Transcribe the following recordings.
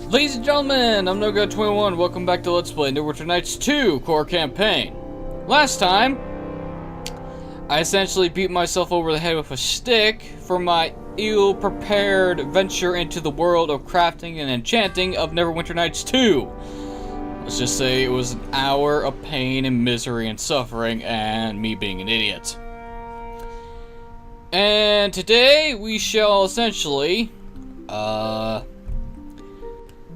Ladies and gentlemen, I'm NoGo21. Welcome back to Let's Play Neverwinter Nights 2 Core Campaign. Last time, I essentially beat myself over the head with a stick for my ill-prepared venture into the world of crafting and enchanting of Neverwinter Nights 2. Let's just say it was an hour of pain and misery and suffering and me being an idiot. And today, we shall essentially,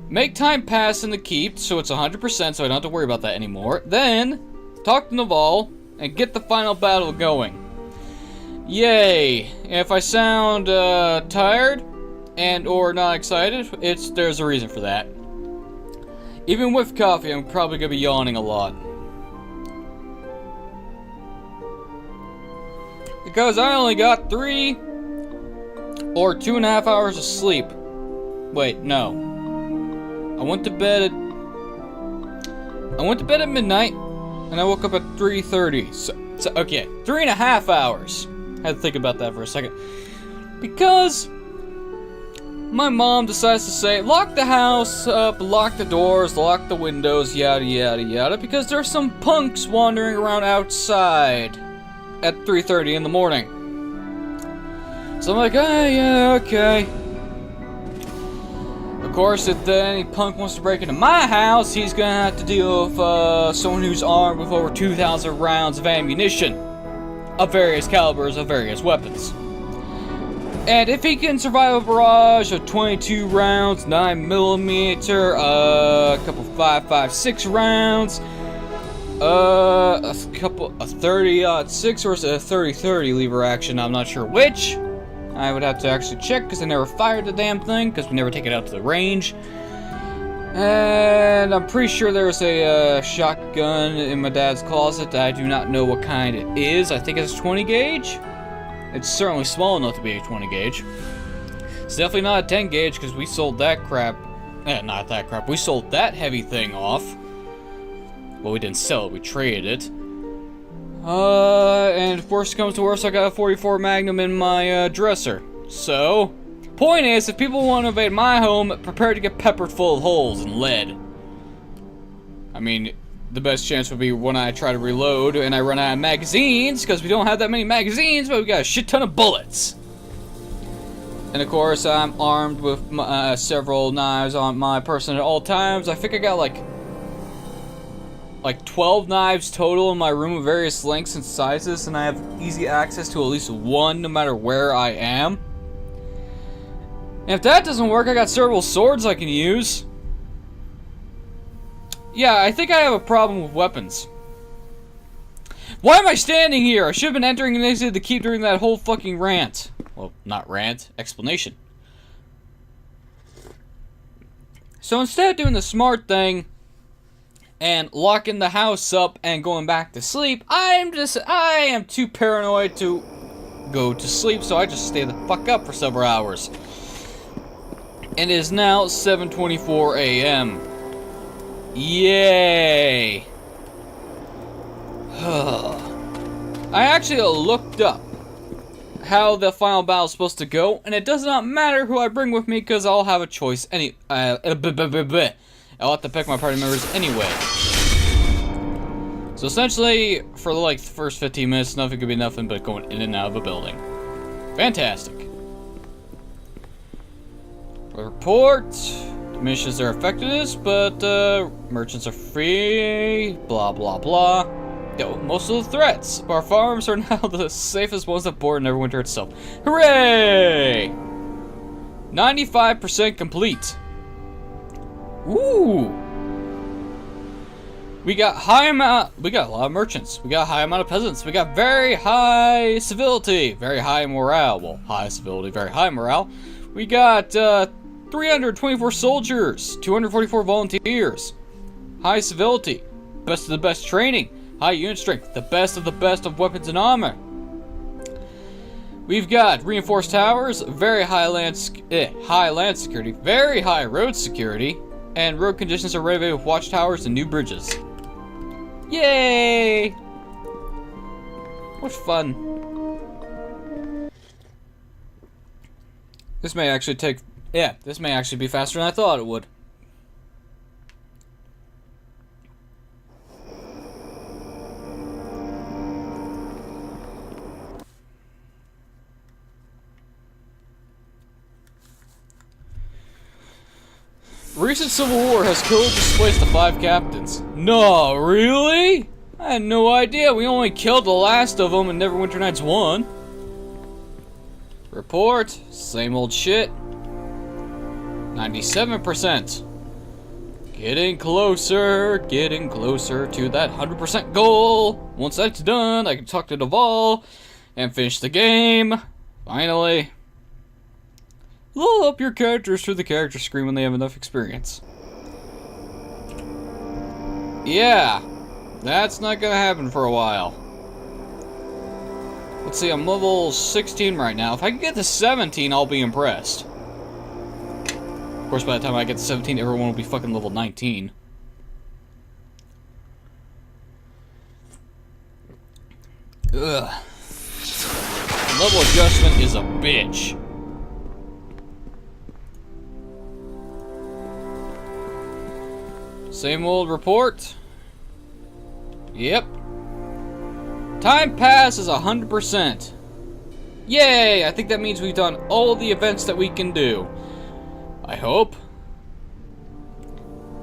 make time pass in the keep, so it's 100%, so I don't have to worry about that anymore. Then, talk to Naval, and get the final battle going. Yay! If I sound, tired, and or not excited, there's a reason for that. Even with coffee, I'm probably gonna be yawning a lot. Because I only got 3 or 2.5 hours of sleep. Wait, no. I went to bed at midnight, and I woke up at 3:30. So okay, 3.5 hours. Had to think about that for a second. Because my mom decides to say, lock the house up, lock the doors, lock the windows, yada yada yada, because there's some punks wandering around outside at 3:30 in the morning. So I'm like, oh yeah, okay. Of course, if any punk wants to break into my house, he's gonna have to deal with someone who's armed with over 2,000 rounds of ammunition of various calibers of various weapons. And if he can survive a barrage of 22 rounds, 9mm, a couple 5.56 rounds, a 30-06 or a 30-30 lever action, I'm not sure which. I would have to actually check because I never fired the damn thing because we never take it out to the range. And I'm pretty sure there's a shotgun in my dad's closet. I do not know what kind it is. I think it's 20 gauge. It's certainly small enough to be a 20 gauge. It's definitely not a 10 gauge because we sold that crap. Not that crap. We sold that heavy thing off. Well, we didn't sell it. We traded it. And if worst comes to worst, I got a 44 Magnum in my, dresser. So, point is, if people want to invade my home, prepare to get peppered full of holes and lead. I mean, the best chance would be when I try to reload and I run out of magazines, because we don't have that many magazines, but we got a shit ton of bullets. And of course, I'm armed with several knives on my person at all times. I think I got like 12 knives total in my room of various lengths and sizes, and I have easy access to at least one no matter where I am. And if that doesn't work, I got several swords I can use. Yeah, I think I have a problem with weapons. Why am I standing here? I should have been entering and exiting the keep during that whole fucking rant. Well, not rant, explanation. So instead of doing the smart thing and locking the house up and going back to sleep, I am too paranoid to go to sleep, so I just stay the fuck up for several hours. And it is now 7:24 a.m. Yay! I actually looked up how the final battle is supposed to go, and it does not matter who I bring with me, because I'll have a choice I'll have to pick my party members anyway. So essentially, for like the first 15 minutes, nothing could be nothing but going in and out of a building. Fantastic. Report. Diminishes their effectiveness, but merchants are free. Blah blah blah. Yo, most of the threats. Our farms are now the safest ones aboard Neverwinter itself. Hooray! 95% complete. Ooh. We got a lot of merchants. We got a high amount of peasants. We got very high civility, very high morale. Well, high civility, very high morale. We got 324 soldiers, 244 volunteers. High civility, best of the best training, high unit strength, the best of weapons and armor. We've got reinforced towers, very high land security, very high road security, and road conditions are renovated with watchtowers and new bridges. Yay! What fun. This may actually be faster than I thought it would. Recent civil war has killed or displaced the 5 captains. No, really? I had no idea. We only killed the last of them in Neverwinter Nights 1. Report. Same old shit. 97%. Getting closer to that 100% goal. Once that's done, I can talk to Naval and finish the game. Finally. Level up your characters through the character screen when they have enough experience. Yeah, that's not gonna happen for a while. Let's see, I'm level 16 right now. If I can get to 17, I'll be impressed. Of course, by the time I get to 17, everyone will be fucking level 19. Ugh. Level adjustment is a bitch. Same old report. Yep. Time pass is 100%. Yay! I think that means we've done all the events that we can do. I hope.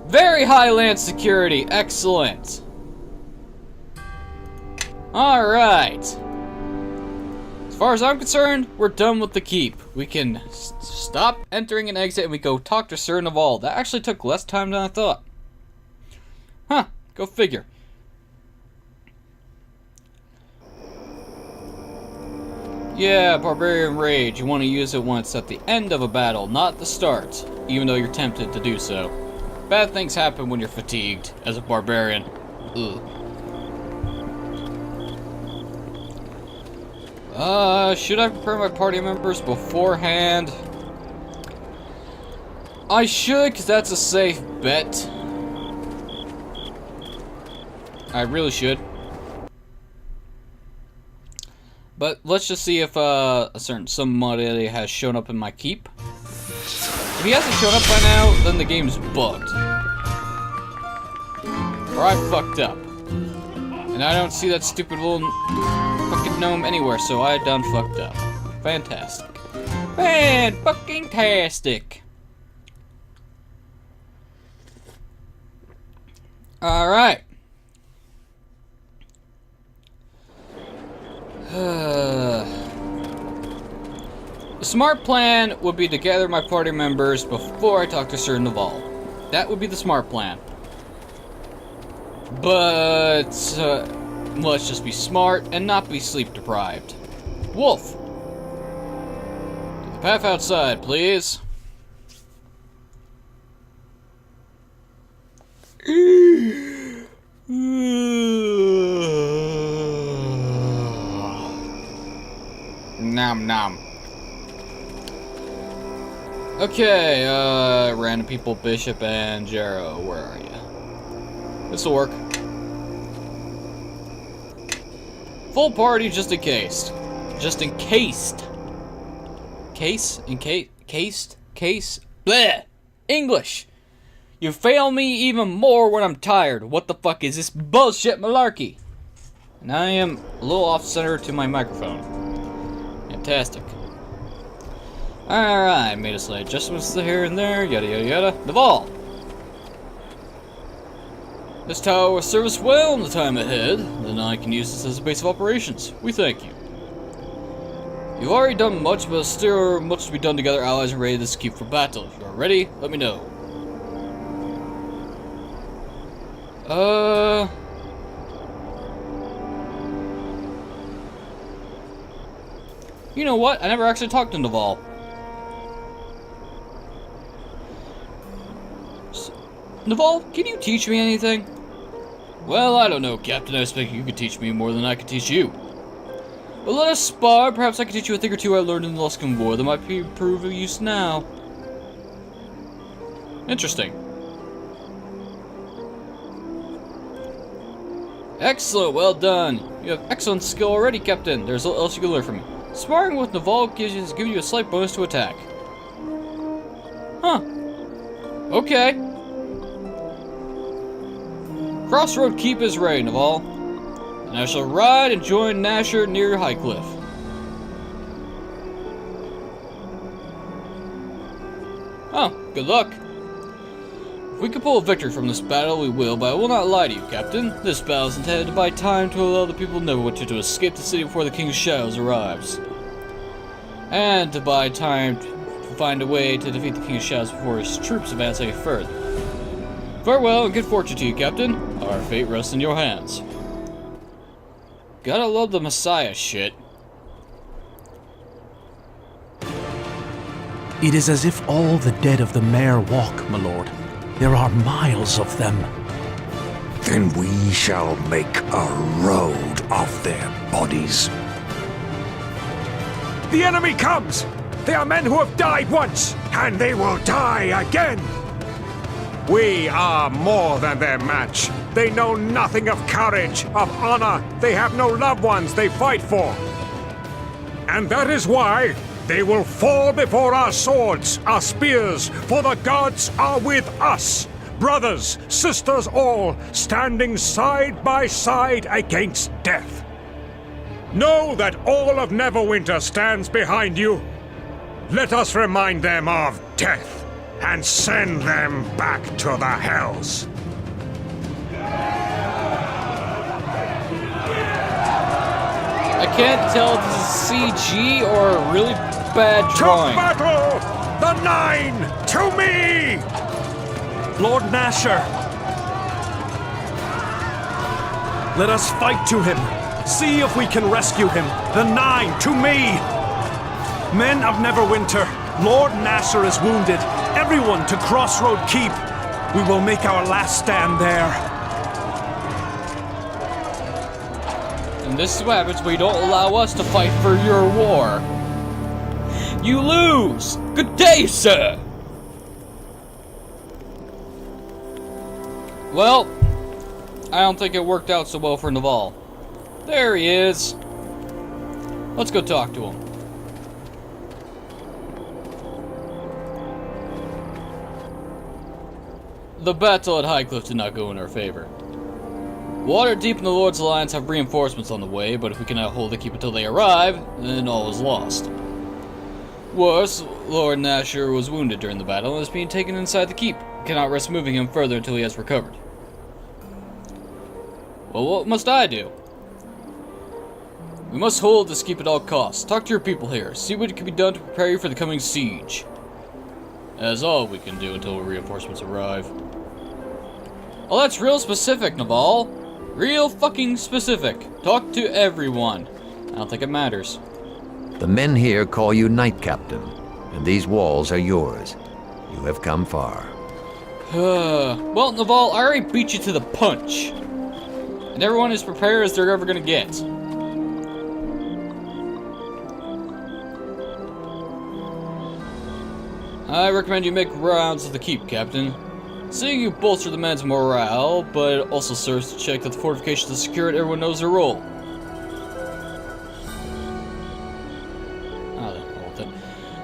Very high land security. Excellent. Alright. As far as I'm concerned, we're done with the keep. We can stop entering and exit and we go talk to Sir Naval. That actually took less time than I thought. Huh, go figure. Yeah, Barbarian Rage. You want to use it when it's at the end of a battle, not the start, even though you're tempted to do so. Bad things happen when you're fatigued, as a barbarian. Ugh. Should I prepare my party members beforehand? I should, because that's a safe bet. I really should. But let's just see if a certain somebody has shown up in my keep. If he hasn't shown up by now, then the game's bugged. Or I fucked up. And I don't see that stupid little fucking gnome anywhere, so I done fucked up. Fantastic. Fan-fucking-tastic. Alright. The smart plan would be to gather my party members before I talk to Sir Naval. That would be the smart plan. But let's just be smart and not be sleep deprived. Wolf! To the path outside, please. Nom nom. Okay, random people, Bishop and Jero, where are you? This'll work. Full party just in case. Just encased. Case? Cased? Case? Bleh! English! You fail me even more when I'm tired. What the fuck is this bullshit malarkey? And I am a little off-center to my microphone. Fantastic. Alright, made a slight adjustments here and there, yada yada yada. Naval! This tower will serve us well in the time ahead, then I can use this as a base of operations. We thank you. You've already done much, but still much to be done together. Allies are ready to keep for battle. If you are ready, let me know. You know what? I never actually talked to Naval. Naval, can you teach me anything? Well, I don't know, Captain. I expect you could teach me more than I could teach you. But let us spar. Perhaps I can teach you a thing or two I learned in the Luskan War that might prove of use now. Interesting. Excellent, well done. You have excellent skill already, Captain. There's little else you can learn from me. Sparring with Naval gives you a slight bonus to attack. Huh. Okay. Crossroad Keep is ready, Naval. And I shall ride and join Nasher near Highcliff. Oh, good luck. If we can pull a victory from this battle, we will, but I will not lie to you, Captain. This battle is intended to buy time to allow the people of Neverwinter to escape the city before the King's Shadows arrives. And to buy time to find a way to defeat the King's Shadows before his troops advance any further. Farewell and good fortune to you, Captain. Our fate rests in your hands. Gotta love the Messiah shit. It is as if all the dead of the mare walk, my lord. There are miles of them. Then we shall make a road of their bodies. The enemy comes! They are men who have died once, and they will die again! We are more than their match. They know nothing of courage, of honor. They have no loved ones they fight for. And that is why they will fall before our swords, our spears, for the gods are with us. Brothers, sisters all, standing side by side against death. Know that all of Neverwinter stands behind you. Let us remind them of death and send them back to the hells. I can't tell if this is CG or a really bad drawing. To battle! The Nine! To me! Lord Nasher! Let us fight to him. See if we can rescue him. The Nine, to me! Men of Neverwinter, Lord Nasher is wounded. Everyone to Crossroad Keep. We will make our last stand there. And this is what happens when you don't allow us to fight for your war. You lose! Good day, sir! Well, I don't think it worked out so well for Naval. There he is. Let's go talk to him. The battle at Highcliff did not go in our favor. Waterdeep and the Lord's Alliance have reinforcements on the way, but if we cannot hold the keep until they arrive, then all is lost. Worse, Lord Nasher was wounded during the battle and is being taken inside the keep. We cannot risk moving him further until he has recovered. Well, what must I do? We must hold this keep at all costs. Talk to your people here. See what can be done to prepare you for the coming siege. That is all we can do until reinforcements arrive. Oh, that's real specific, Naval. Real fucking specific. Talk to everyone. I don't think it matters. The men here call you Knight Captain, and these walls are yours. You have come far. Well, Naval, I already beat you to the punch. And everyone is prepared as they're ever gonna get. I recommend you make rounds of the keep, Captain. Seeing you bolster the men's morale, but it also serves to check that the fortifications are secure and everyone knows their role.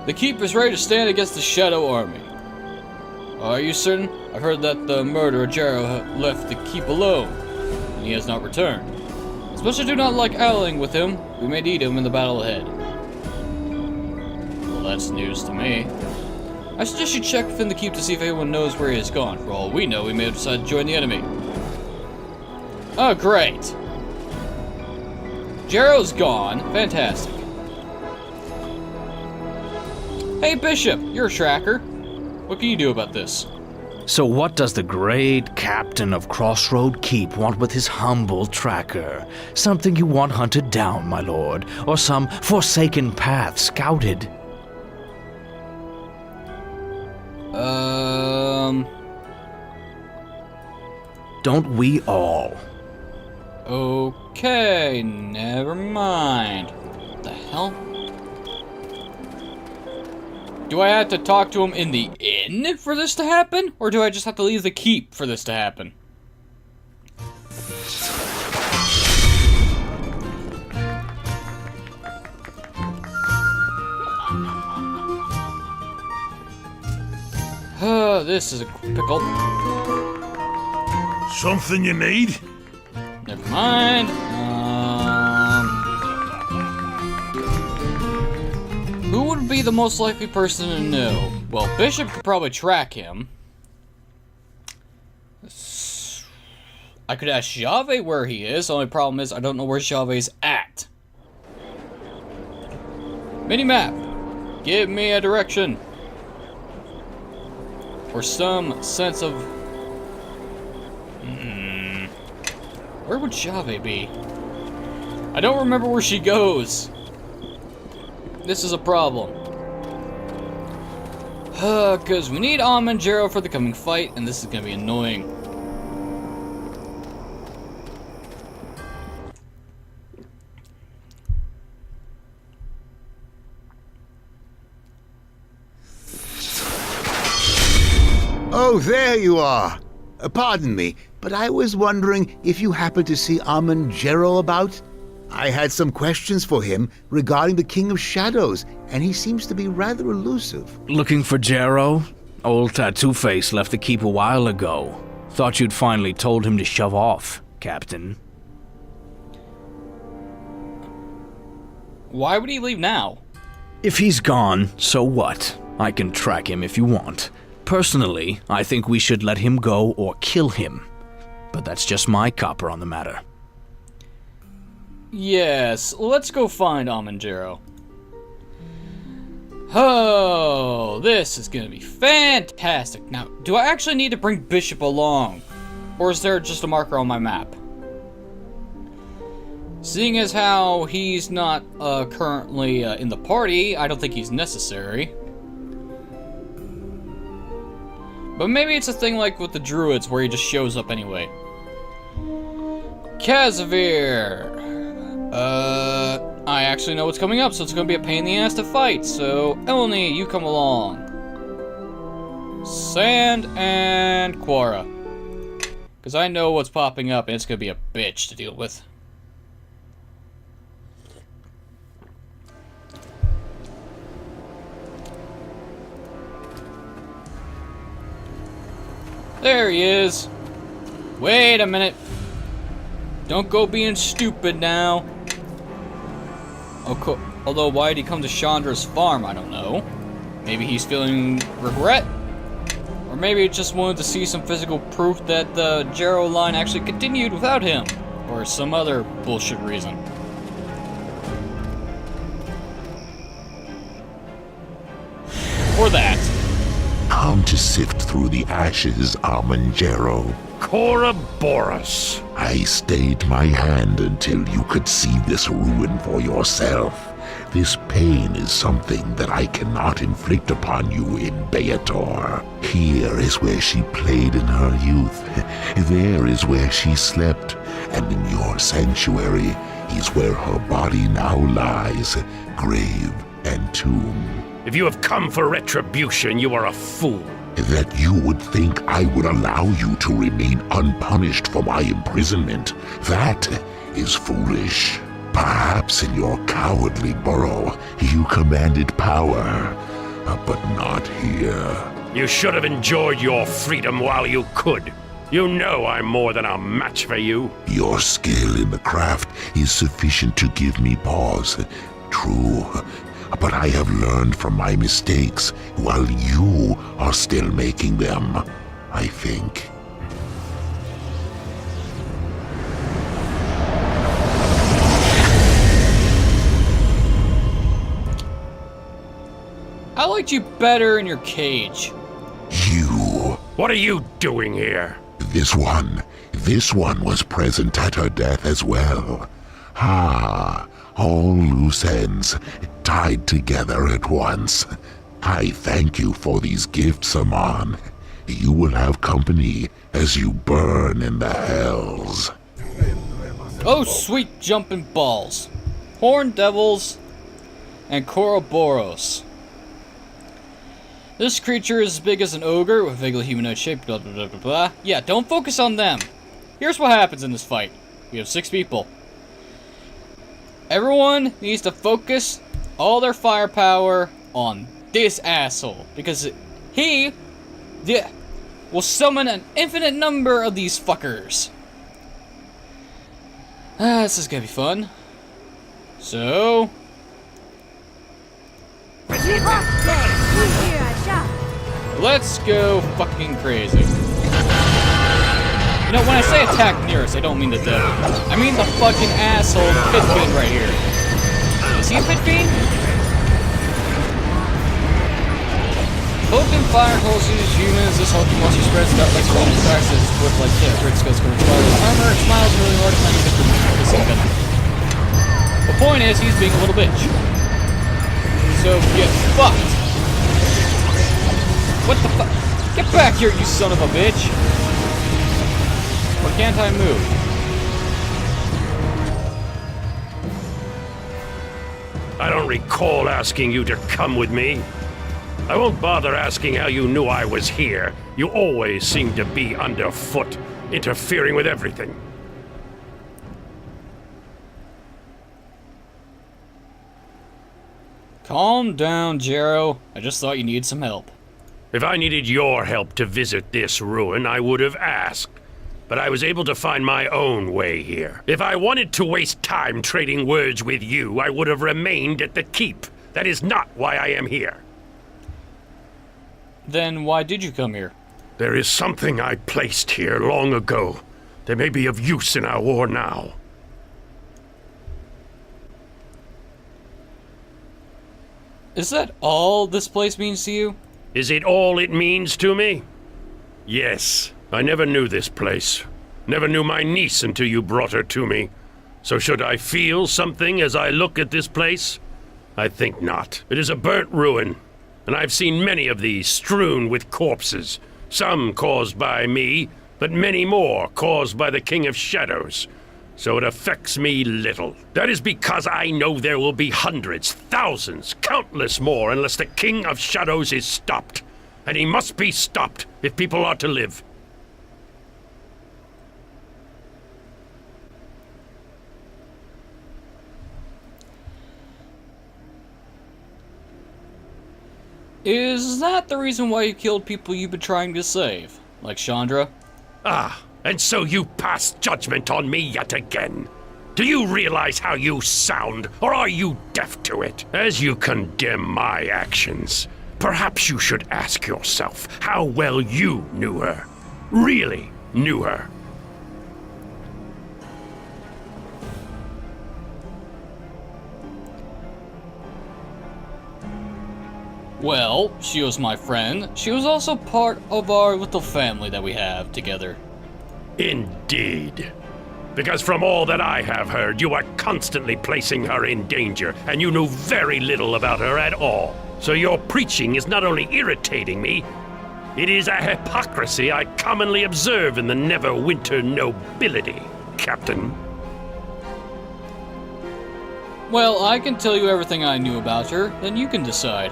The keep is ready to stand against the Shadow Army. Are you certain? I've heard that the murderer Jarrow left the keep alone, and he has not returned. As much as I do not like allying with him, we may need him in the battle ahead. Well, that's news to me. I suggest you check within the keep to see if anyone knows where he has gone. For all we know, he may have decided to join the enemy. Oh, great. Jarrow's gone. Fantastic. Hey, Bishop, you're a tracker. What can you do about this? So what does the great captain of Crossroad Keep want with his humble tracker? Something you want hunted down, my lord, or some forsaken path scouted? Don't we all? Okay, never mind. What the hell? Do I have to talk to him in the inn for this to happen? Or do I just have to leave the keep for this to happen? This is a pickle. Something you need? Never mind. Who would be the most likely person to know? Well, Bishop could probably track him. I could ask Jave where he is. The only problem is I don't know where Jave's at. Minimap. Give me a direction. Or some sense of... Where would Jave be? I don't remember where she goes. This is a problem. Because we need Amanjaro for the coming fight, and this is going to be annoying. Oh, there you are. Pardon me, but I was wondering if you happened to see Amanjaro about? I had some questions for him regarding the King of Shadows, and he seems to be rather elusive. Looking for Jero? Old Tattoo Face left the keep a while ago. Thought you'd finally told him to shove off, Captain. Why would he leave now? If he's gone, so what? I can track him if you want. Personally, I think we should let him go or kill him. But that's just my copper on the matter. Yes, let's go find Amanjaro. Oh, this is gonna be fantastic. Now, do I actually need to bring Bishop along? Or is there just a marker on my map? Seeing as how he's not currently in the party, I don't think he's necessary. But maybe it's a thing like with the druids where he just shows up anyway. Kazavir! I actually know what's coming up, so it's gonna be a pain in the ass to fight, so Eleni, you come along. Sand and Quara. Because I know what's popping up and it's gonna be a bitch to deal with. There he is. Wait a minute. Don't go being stupid now. Okay. Although, why did he come to Chandra's farm? I don't know. Maybe he's feeling regret? Or maybe he just wanted to see some physical proof that the Jero line actually continued without him. Or some other bullshit reason. Or that. Come to sift through the ashes, Amanjaro. Ouroboros. I stayed my hand until you could see this ruin for yourself. This pain is something that I cannot inflict upon you in Beator. Here is where she played in her youth. There is where she slept. And in your sanctuary is where her body now lies, grave and tomb. If you have come for retribution, you are a fool. That you would think I would allow you to remain unpunished for my imprisonment, that is foolish. Perhaps in your cowardly burrow, you commanded power, but not here. You should have enjoyed your freedom while you could. You know I'm more than a match for you. Your skill in the craft is sufficient to give me pause. True. But I have learned from my mistakes while you are still making them, I think. I liked you better in your cage. You. What are you doing here? This one was present at her death as well. All loose ends tied together at once. I thank you for these gifts, Aman. You will have company as you burn in the hells. Oh, sweet jumping balls. Horned devils and Ouroboros. This creature is as big as an ogre with vaguely humanoid shape, blah blah blah blah blah. Yeah, don't focus on them. Here's what happens in this fight. We have 6 people. Everyone needs to focus all their firepower on this asshole. Because he will summon an infinite number of these fuckers. This is gonna be fun. So... let's go fucking crazy. You know, when I say attack nearest, I don't mean the devil. I mean the fucking asshole pit fiend right here. Is he a pit fiend? Cloaked in fire holes uses humans. This hulky monster spreads out like rolling cracks as its foot like crit skills cover its armor. It smiles really hard trying to get the venom. The point is, he's being a little bitch. So get fucked. What the fuck? Get back here, you son of a bitch! Or can't I move? I don't recall asking you to come with me. I won't bother asking how you knew I was here. You always seem to be underfoot, interfering with everything. Calm down, Jero. I just thought you needed some help. If I needed your help to visit this ruin, I would have asked. But I was able to find my own way here. If I wanted to waste time trading words with you, I would have remained at the keep. That is not why I am here. Then why did you come here? There is something I placed here long ago that may be of use in our war now. Is that all this place means to you? Is it all it means to me? Yes. I never knew this place. Never knew my niece until you brought her to me. So should I feel something as I look at this place? I think not. It is a burnt ruin, and I've seen many of these strewn with corpses. Some caused by me, but many more caused by the King of Shadows. So it affects me little. That is because I know there will be hundreds, thousands, countless more unless the King of Shadows is stopped. And he must be stopped if people are to live. Is that the reason why you killed people you've been trying to save? Like Chandra? Ah, and so you pass judgment on me yet again. Do you realize how you sound, or are you deaf to it? As you condemn my actions, perhaps you should ask yourself how well you knew her. Really knew her. Well, she was my friend. She was also part of our little family that we have together. Indeed. Because from all that I have heard, you are constantly placing her in danger, and you knew very little about her at all. So your preaching is not only irritating me, it is a hypocrisy I commonly observe in the Neverwinter nobility, Captain. Well, I can tell you everything I knew about her, then you can decide.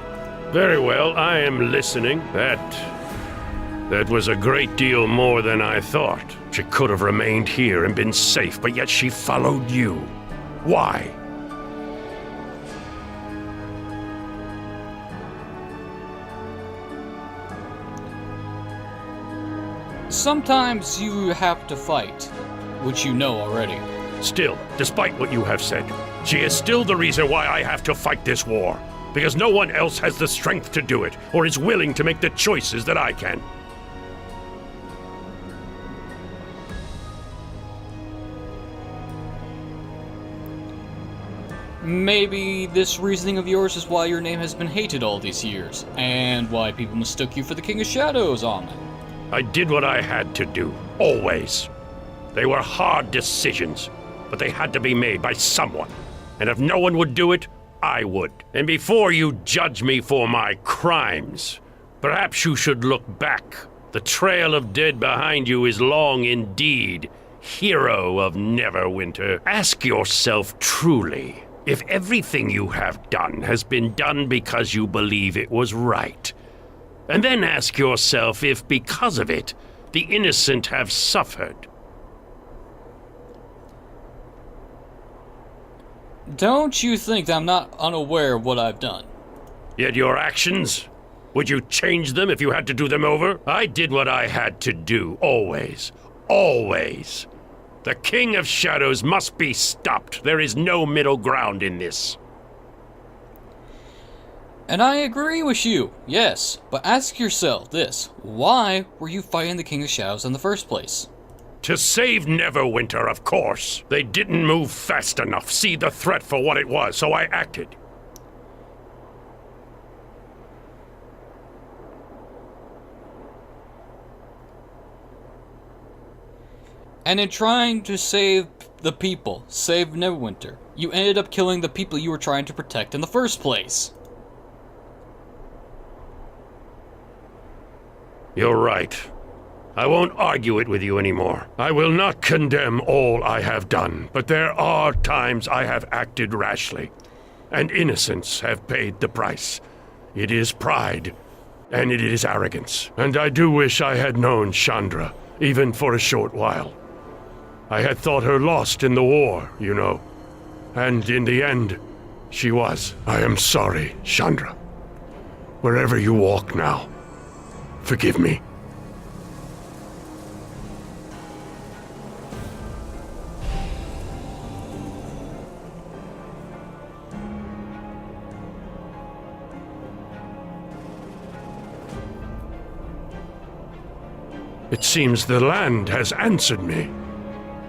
Very well, I am listening. That was a great deal more than I thought. She could have remained here and been safe, but yet she followed you. Why? Sometimes you have to fight, which you know already. Still, despite what you have said, she is still the reason why I have to fight this war. Because no one else has the strength to do it, or is willing to make the choices that I can. Maybe this reasoning of yours is why your name has been hated all these years, and why people mistook you for the King of Shadows, Amen. I did what I had to do, always. They were hard decisions, but they had to be made by someone. And if no one would do it, I would. And before you judge me for my crimes, perhaps you should look back. The trail of dead behind you is long indeed, hero of Neverwinter. Ask yourself truly, if everything you have done has been done because you believe it was right. And then ask yourself if, because of it, the innocent have suffered. Don't you think that I'm not unaware of what I've done? Yet your actions? Would you change them if you had to do them over? I did what I had to do, always. Always. The King of Shadows must be stopped. There is no middle ground in this. And I agree with you, yes. But ask yourself this. Why were you fighting the King of Shadows in the first place? To save Neverwinter, of course. They didn't move fast enough, see the threat for what it was, so I acted. And in trying to save the people, save Neverwinter, you ended up killing the people you were trying to protect in the first place. You're right. I won't argue it with you anymore. I will not condemn all I have done, but there are times I have acted rashly, and innocents have paid the price. It is pride, and it is arrogance, and I do wish I had known Chandra, even for a short while. I had thought her lost in the war, you know, and in the end, she was. I am sorry, Chandra. Wherever you walk now, forgive me. It seems the land has answered me.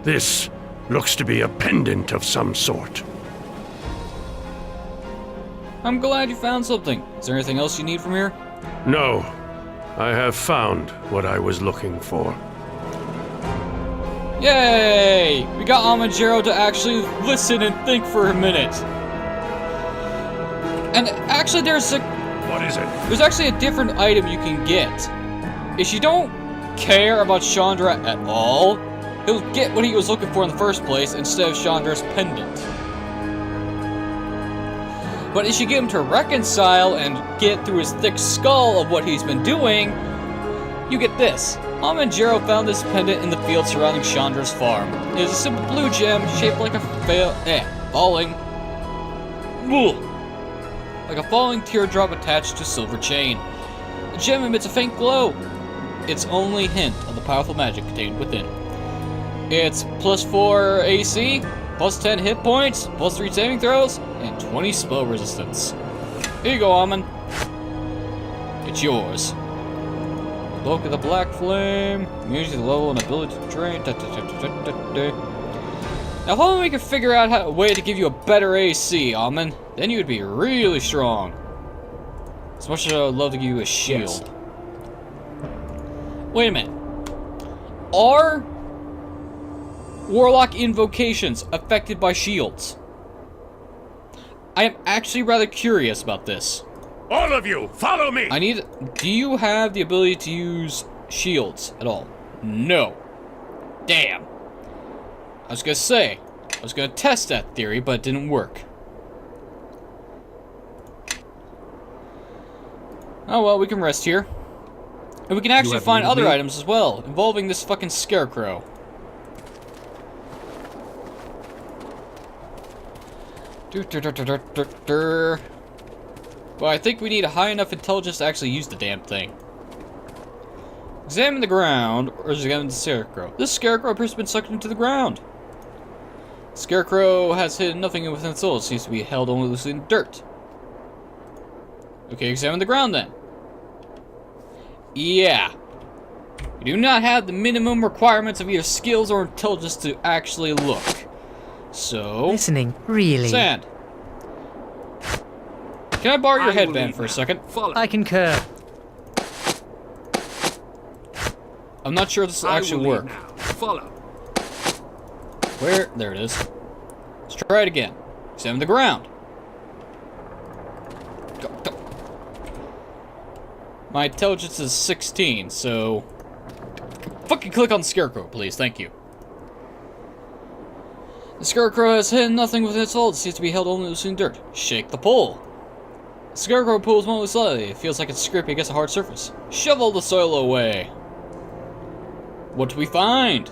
This looks to be a pendant of some sort. I'm glad you found something. Is there anything else you need from here? No, I have found what I was looking for. Yay! We got Amanjaro to actually listen and think for a minute. And actually What is it? there's actually a different item you can get. If you don't care about Chandra at all, he'll get what he was looking for in the first place instead of Chandra's pendant. But if you get him to reconcile and get through his thick skull of what he's been doing, you get this. Amanjaro found this pendant in the field surrounding Chandra's farm. It is a simple blue gem shaped like a falling teardrop attached to a silver chain. The gem emits a faint glow. Its only hint of the powerful magic contained within. It's +4 AC, +10 hit points, +3 saving throws, and 20 spell resistance. Here you go, Amon. It's yours. Look at the black flame. Immunity to the level and ability to drain. Now, if only we could figure out a way to give you a better AC, Amon, then you would be really strong. As much as I would love to give you a shield. Yes. Wait a minute. Are Warlock invocations affected by shields? I am actually rather curious about this. All of you, follow me! Do you have the ability to use shields at all? No. Damn. I was gonna test that theory, but it didn't work. Oh well, we can rest here. And we can actually find other items as well, involving this fucking scarecrow. Well, I think we need a high enough intelligence to actually use the damn thing. Examine the ground, or examine the scarecrow. This scarecrow appears to have been sucked into the ground. The scarecrow has hidden nothing within its soul. It seems to be held only loosely in dirt. Okay, examine the ground then. Yeah. You do not have the minimum requirements of either skills or intelligence to actually look. So... Listening, really? Sand. Can I borrow your headband for a second? I concur. I'm not sure this will actually work. Follow. Where? There it is. Let's try it again. Examine the ground. Go, go. My intelligence is 16, so... Fucking click on the scarecrow, please. Thank you. The scarecrow has hidden nothing within its hold. It seems to be held only loosely in dirt. Shake the pole. The scarecrow pulls momentarily slightly. It feels like it's scraping against a hard surface. Shovel the soil away. What do we find?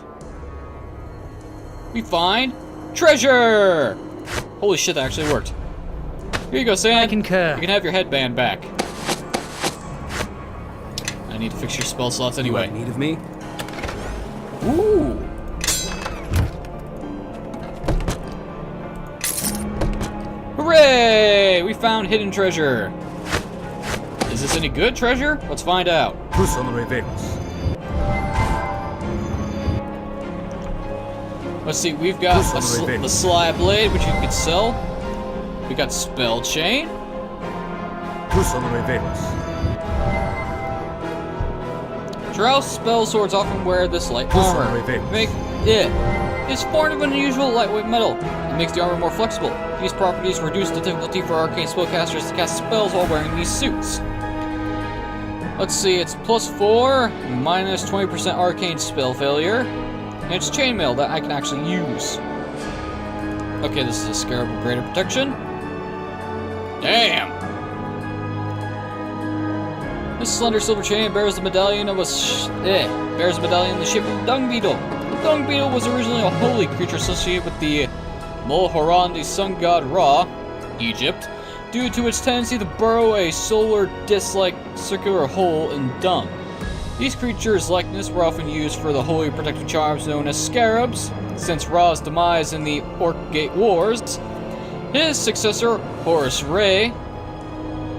We find treasure! Holy shit, that actually worked. Here you go, Sand. I concur. You can have your headband back. I need to fix your spell slots anyway. What need of me? Ooh! Hooray! We found hidden treasure. Is this any good treasure? Let's find out. Let's see, we've got the Sly Blade, which you could sell. We got Spell Chain. Drow spell swords often wear this light armor. It's formed of an unusual lightweight metal. It makes the armor more flexible. These properties reduce the difficulty for arcane spellcasters to cast spells while wearing these suits. Let's see, it's +4, minus 20% arcane spell failure. And it's chainmail that I can actually use. Okay, this is a scarab with greater protection. Damn! This slender silver chain bears the medallion of the shape of a dung beetle. The dung beetle was originally a holy creature associated with the Mulhorandi sun god Ra, Egypt, due to its tendency to burrow a solar disc-like circular hole in dung. These creatures' likeness were often used for the holy protective charms known as scarabs. Since Ra's demise in the Orc-Gate Wars, his successor, Horus Ray,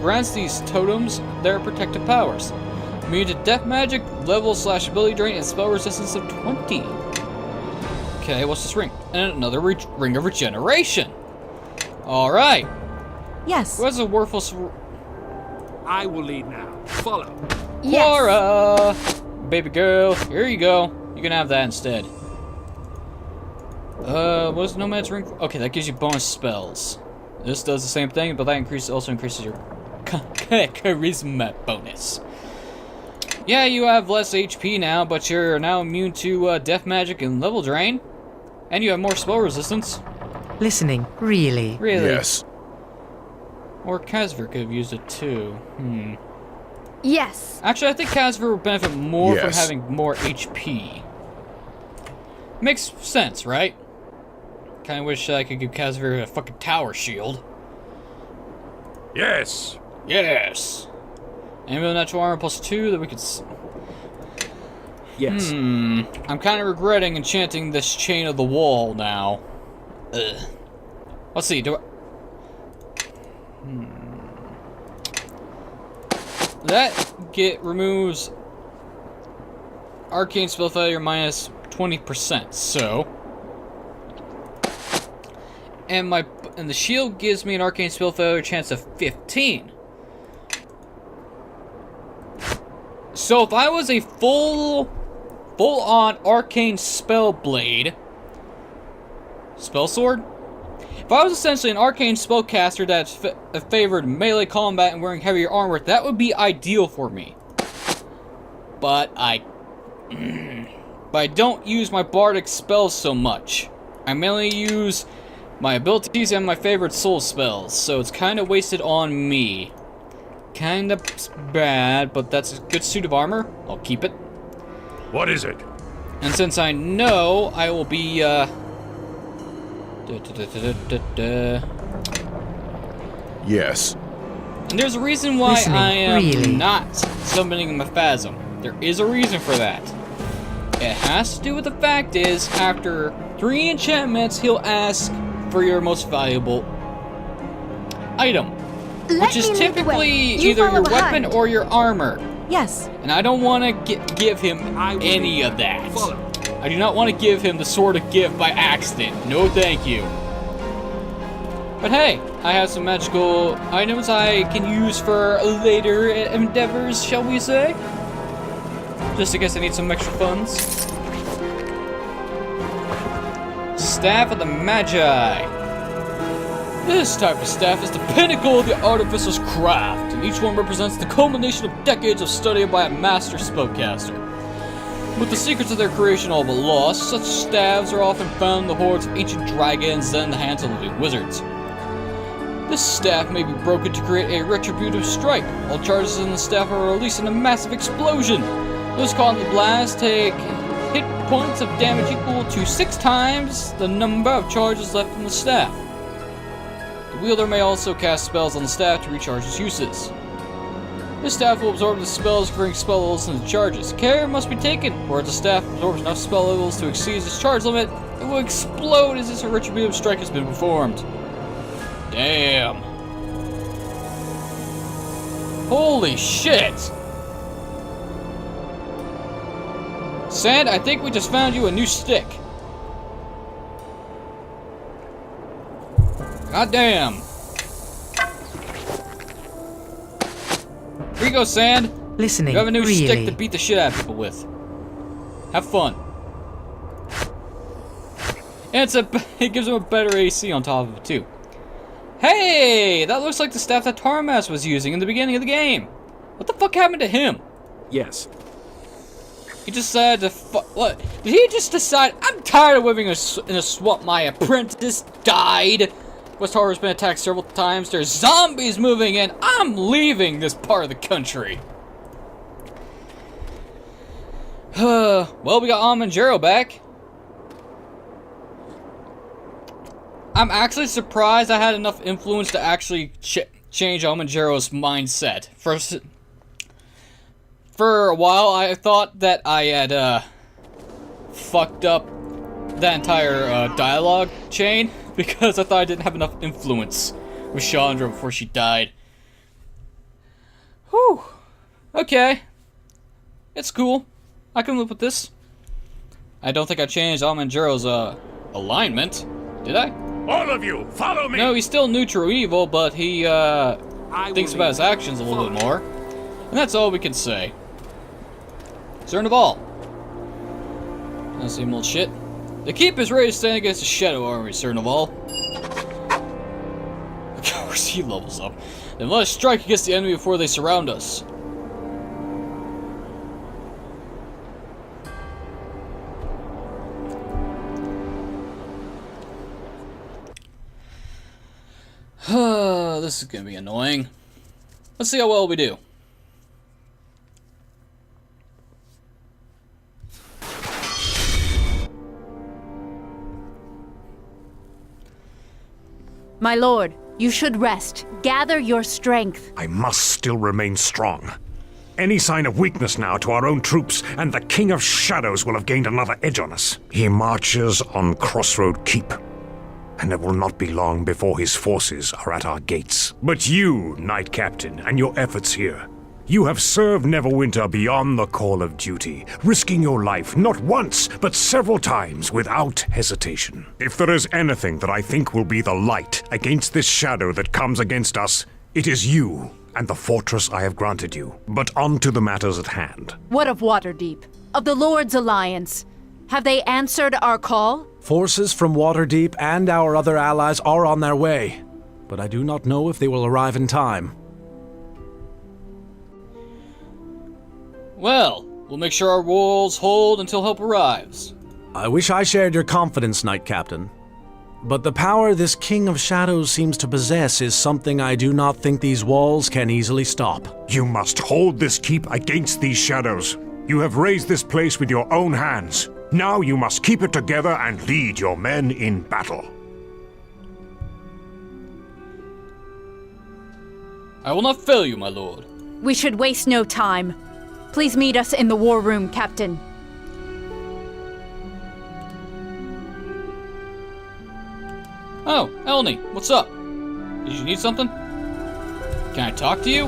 grants these totems their protective powers. Immune to death magic, level/ability drain, and spell resistance of 20. Okay, what's this ring? And another ring of regeneration. Alright. Yes. What's a worthless... I will lead now. Follow. Yes. Laura! Baby girl, here you go. You can have that instead. What's Nomad's ring? Okay, that gives you bonus spells. This does the same thing, but that also increases your charisma bonus. Yeah, you have less HP now, but you're now immune to death magic and level drain. And you have more spell resistance. Listening, really? Really? Yes. Or Casver could have used it too. Yes. Actually, I think Casver would benefit more from Yes. having more HP. Makes sense, right? Kinda wish I could give Casver a fucking tower shield. Yes. Yes! And with natural armor +2 that we could... Yes. I'm kind of regretting enchanting this chain of the wall now. Ugh. Let's see, do I... That removes arcane spell failure minus 20%, so... And the shield gives me an arcane spell failure chance of 15. So if I was a full-on arcane spell blade, spell sword. If I was essentially an arcane spellcaster that favored melee combat and wearing heavier armor, that would be ideal for me. But I don't use my bardic spells so much. I mainly use my abilities and my favorite soul spells, so it's kind of wasted on me. Kind of bad, but that's a good suit of armor. I'll keep it. What is it? And since I know I will be, Yes. And there's a reason why Listening, I am really? not summoning Mephasm. There is a reason for that. It has to do with the fact is, after 3 enchantments, he'll ask for your most valuable item. Which is typically either your weapon or your armor. Yes. And I don't want to give him any of that. I do not want to give him the Sword of Gift by accident. No thank you. But hey, I have some magical items I can use for later endeavors, shall we say? Just in case I need some extra funds. Staff of the Magi. This type of staff is the pinnacle of the artificer's craft, and each one represents the culmination of decades of study by a master spellcaster. With the secrets of their creation all but lost, such staves are often found in the hoards of ancient dragons and the hands of living wizards. This staff may be broken to create a retributive strike. All charges in the staff are released in a massive explosion. Those caught in the blast take hit points of damage equal to 6 times the number of charges left in the staff. The wielder may also cast spells on the staff to recharge its uses. This staff will absorb the spells, bring spell levels into charges. Care must be taken, or if the staff absorbs enough spell levels to exceed its charge limit, it will explode as if a retributive strike has been performed. Damn. Holy shit! Sand, I think we just found you a new stick. God damn. Here you go, Sand. Listening. You have a new really. stick to beat the shit out of people with. Have fun. And it gives him a better AC on top of it, too. Hey! That looks like the staff that Tarmas was using in the beginning of the game. What the fuck happened to him? Yes. He decided to what? Did he just decide, I'm tired of living in a swamp, my apprentice died? West Harbor's been attacked several times, there's zombies moving in, I'm leaving this part of the country. Well, we got Almanjaro back. I'm actually surprised I had enough influence to actually change Almanjaro's mindset. For a while, I thought that I had fucked up that entire dialogue chain because I thought I didn't have enough influence with Chandra before she died. Whew. Okay. It's cool. I can live with this. I don't think I changed Almanjaro's alignment. Did I? All of you, follow me! No, he's still neutral evil, but he thinks about his actions a little bit more. And that's all we can say. Cern of all. That's same old shit. The keep is ready to stand against the Shadow Army, Cern of all. Of course he levels up. Then let us strike against the enemy before they surround us. This is gonna be annoying. Let's see how well we do. My lord, you should rest. Gather your strength. I must still remain strong. Any sign of weakness now to our own troops, and the King of Shadows will have gained another edge on us. He marches on Crossroad Keep, and it will not be long before his forces are at our gates. But you, Knight Captain, and your efforts here, you have served Neverwinter beyond the call of duty, risking your life not once, but several times without hesitation. If there is anything that I think will be the light against this shadow that comes against us, it is you and the fortress I have granted you. But on to the matters at hand. What of Waterdeep? Of the Lord's Alliance? Have they answered our call? Forces from Waterdeep and our other allies are on their way, but I do not know if they will arrive in time. Well, we'll make sure our walls hold until help arrives. I wish I shared your confidence, Knight Captain. But the power this King of Shadows seems to possess is something I do not think these walls can easily stop. You must hold this keep against these shadows. You have raised this place with your own hands. Now you must keep it together and lead your men in battle. I will not fail you, my lord. We should waste no time. Please meet us in the war room, Captain. Oh, Elnie, what's up? Did you need something? Can I talk to you?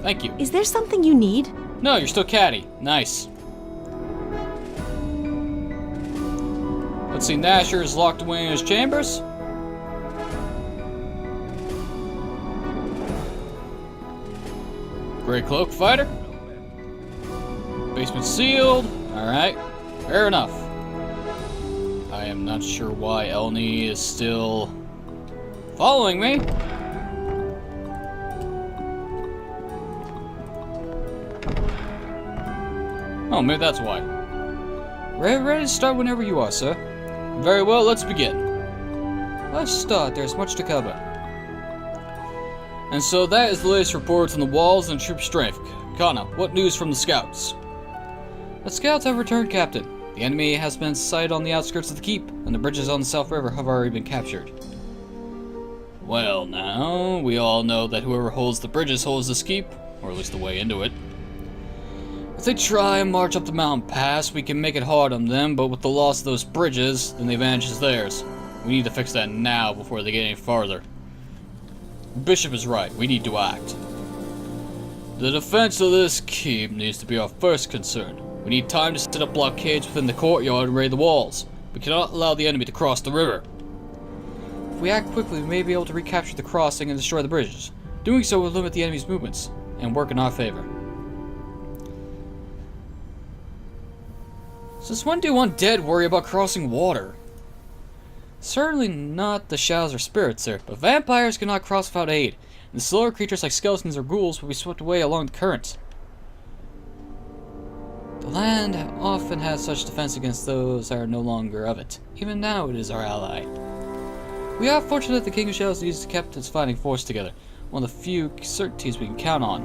Thank you. Is there something you need? No, you're still catty. Nice. Let's see, Nasher is locked away in his chambers. Grey Cloak Fighter. Basement sealed. Alright, fair enough. I am not sure why Elnie is still following me. Oh, maybe that's why. Ready to start whenever you are, sir. Very well, let's begin. Let's start, there's much to cover. And so that is the latest reports on the walls and troop strength. Kana, what news from the scouts? The scouts have returned, Captain. The enemy has been sighted on the outskirts of the keep, and the bridges on the South River have already been captured. Well now, we all know that whoever holds the bridges holds this keep, or at least the way into it. If they try and march up the mountain pass, we can make it hard on them, but with the loss of those bridges, then the advantage is theirs. We need to fix that now before they get any farther. Bishop is right, we need to act. The defense of this keep needs to be our first concern. We need time to set up blockades within the courtyard and raid the walls. We cannot allow the enemy to cross the river. we act quickly, we may be able to recapture the crossing and destroy the bridges. Doing so will limit the enemy's movements and work in our favor. Since when do undead worry about crossing water? Certainly not the shadows or spirits, sir, but vampires cannot cross without aid, and the slower creatures like skeletons or ghouls will be swept away along the current. The land often has such defense against those that are no longer of it. Even now it is our ally. We are fortunate that the King of Shadows needs to keep its fighting force together, one of the few certainties we can count on.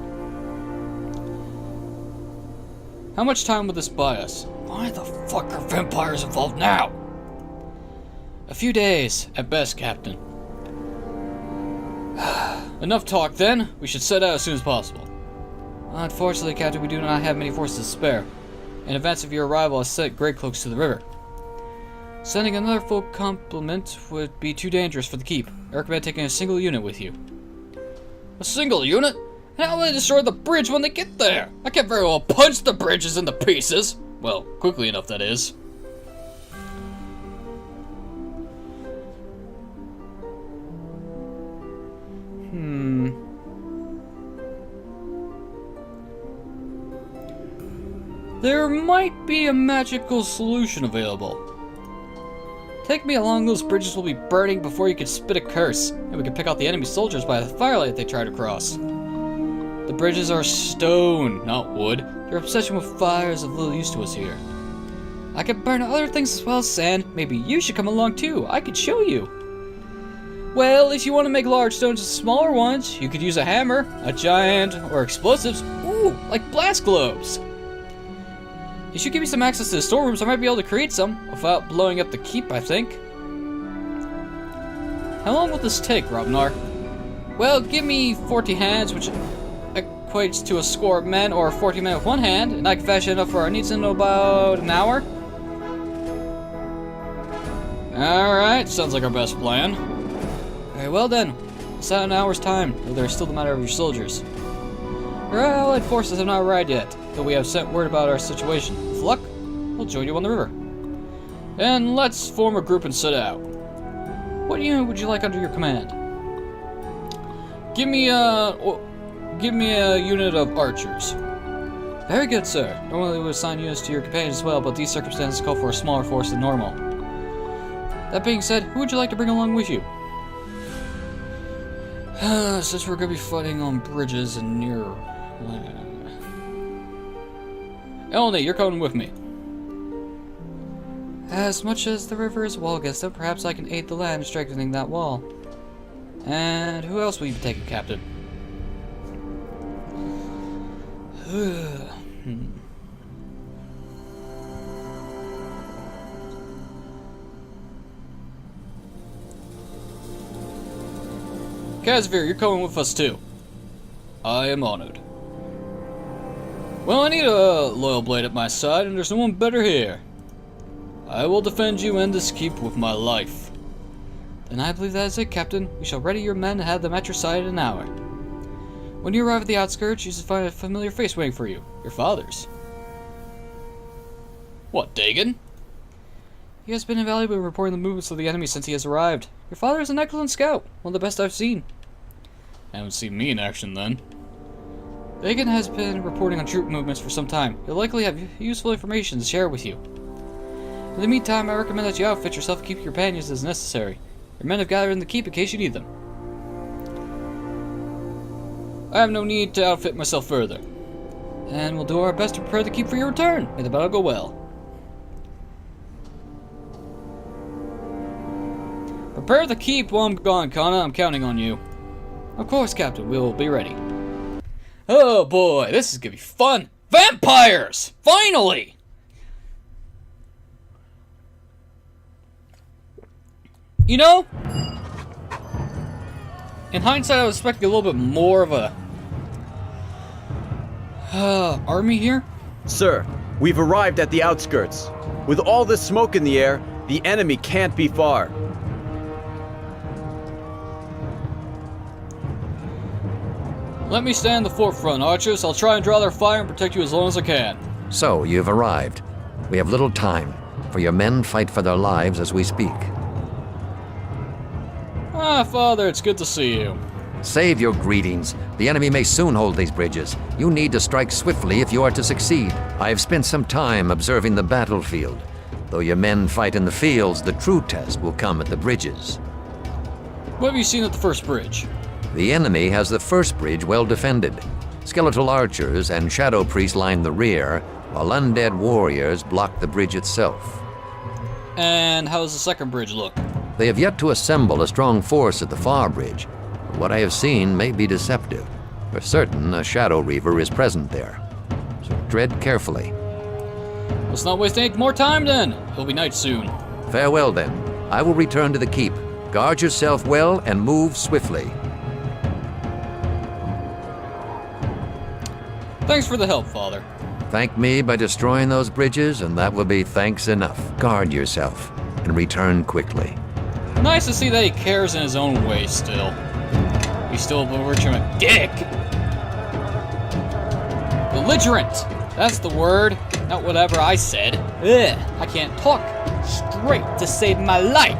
How much time will this buy us? Why the fuck are vampires involved now? A few days, at best, Captain. Enough talk, then. We should set out as soon as possible. Unfortunately, Captain, we do not have many forces to spare. In advance of your arrival, I sent great cloaks to the river. Sending another full complement would be too dangerous for the keep. I recommend taking a single unit with you. A single unit? How will they destroy the bridge when they get there? I can't very well punch the bridges into pieces. Well, quickly enough, that is. There might be a magical solution available. Take me along, those bridges will be burning before you can spit a curse, and we can pick out the enemy soldiers by the firelight they try to cross. The bridges are stone, not wood. Their obsession with fire is of little use to us here. I can burn other things as well as sand. Maybe you should come along too. I could show you. Well, if you want to make large stones into smaller ones, you could use a hammer, a giant, or explosives. Ooh, like blast globes. You should give me some access to the storerooms. I might be able to create some without blowing up the keep, I think. How long will this take, Robnar? Well, give me 40 hands, which equates to a score of men, or 40 men with one hand, and I can fashion enough for our needs in about an hour. Alright, sounds like our best plan. Very well then. It's not an hour's time, though there's still the matter of your soldiers. Our allied forces have not arrived yet, though we have sent word about our situation. With luck, we'll join you on the river. And let's form a group and set out. What unit would you like under your command? Give me a unit of archers. Very good, sir. Normally we would assign units to your companions as well, but these circumstances call for a smaller force than normal. That being said, who would you like to bring along with you? Since we're going to be fighting on bridges and near land. Elney, you're coming with me. As much as the river is a wall against it, perhaps I can aid the land in strengthening that wall. And who else will you be taking, Captain? Casimir, you're coming with us too. I am honored. Well, I need a loyal blade at my side, and there's no one better here. I will defend you and this keep with my life. Then I believe that is it, Captain. We shall ready your men and have them at your side in an hour. When you arrive at the outskirts, you should find a familiar face waiting for you. Your father's. What, Dagon? He has been invaluable in reporting the movements of the enemy since he has arrived. Your father is an excellent scout, one of the best I've seen. Haven't seen me in action then. Dagon has been reporting on troop movements for some time. He'll likely have useful information to share with you. In the meantime, I recommend that you outfit yourself and keep your companions as necessary. Your men have gathered in the keep in case you need them. I have no need to outfit myself further. And we'll do our best to prepare the keep for your return. May the battle go well. Prepare the keep while I'm gone, Kana. I'm counting on you. Of course, Captain. We'll be ready. Oh boy, this is gonna be fun. Vampires! Finally! You know, in hindsight, I was expecting a little bit more of a army here. Sir, we've arrived at the outskirts. With all this smoke in the air, the enemy can't be far. Let me stand in the forefront, archers. I'll try and draw their fire and protect you as long as I can. So, you've arrived. We have little time, for your men fight for their lives as we speak. Ah, Father, it's good to see you. Save your greetings. The enemy may soon hold these bridges. You need to strike swiftly if you are to succeed. I have spent some time observing the battlefield. Though your men fight in the fields, the true test will come at the bridges. What have you seen at the first bridge? The enemy has the first bridge well defended. Skeletal archers and shadow priests line the rear, while undead warriors block the bridge itself. And how does the second bridge look? They have yet to assemble a strong force at the far bridge. What I have seen may be deceptive. For certain, a Shadow Reaver is present there. So tread carefully. Let's not waste any more time then. It'll be night soon. Farewell then. I will return to the keep. Guard yourself well and move swiftly. Thanks for the help, Father. Thank me by destroying those bridges, and that will be thanks enough. Guard yourself and return quickly. Nice to see that he cares in his own way still. He's still a belligerent dick. Belligerent! That's the word, not whatever I said. Ugh, I can't talk straight to save my life.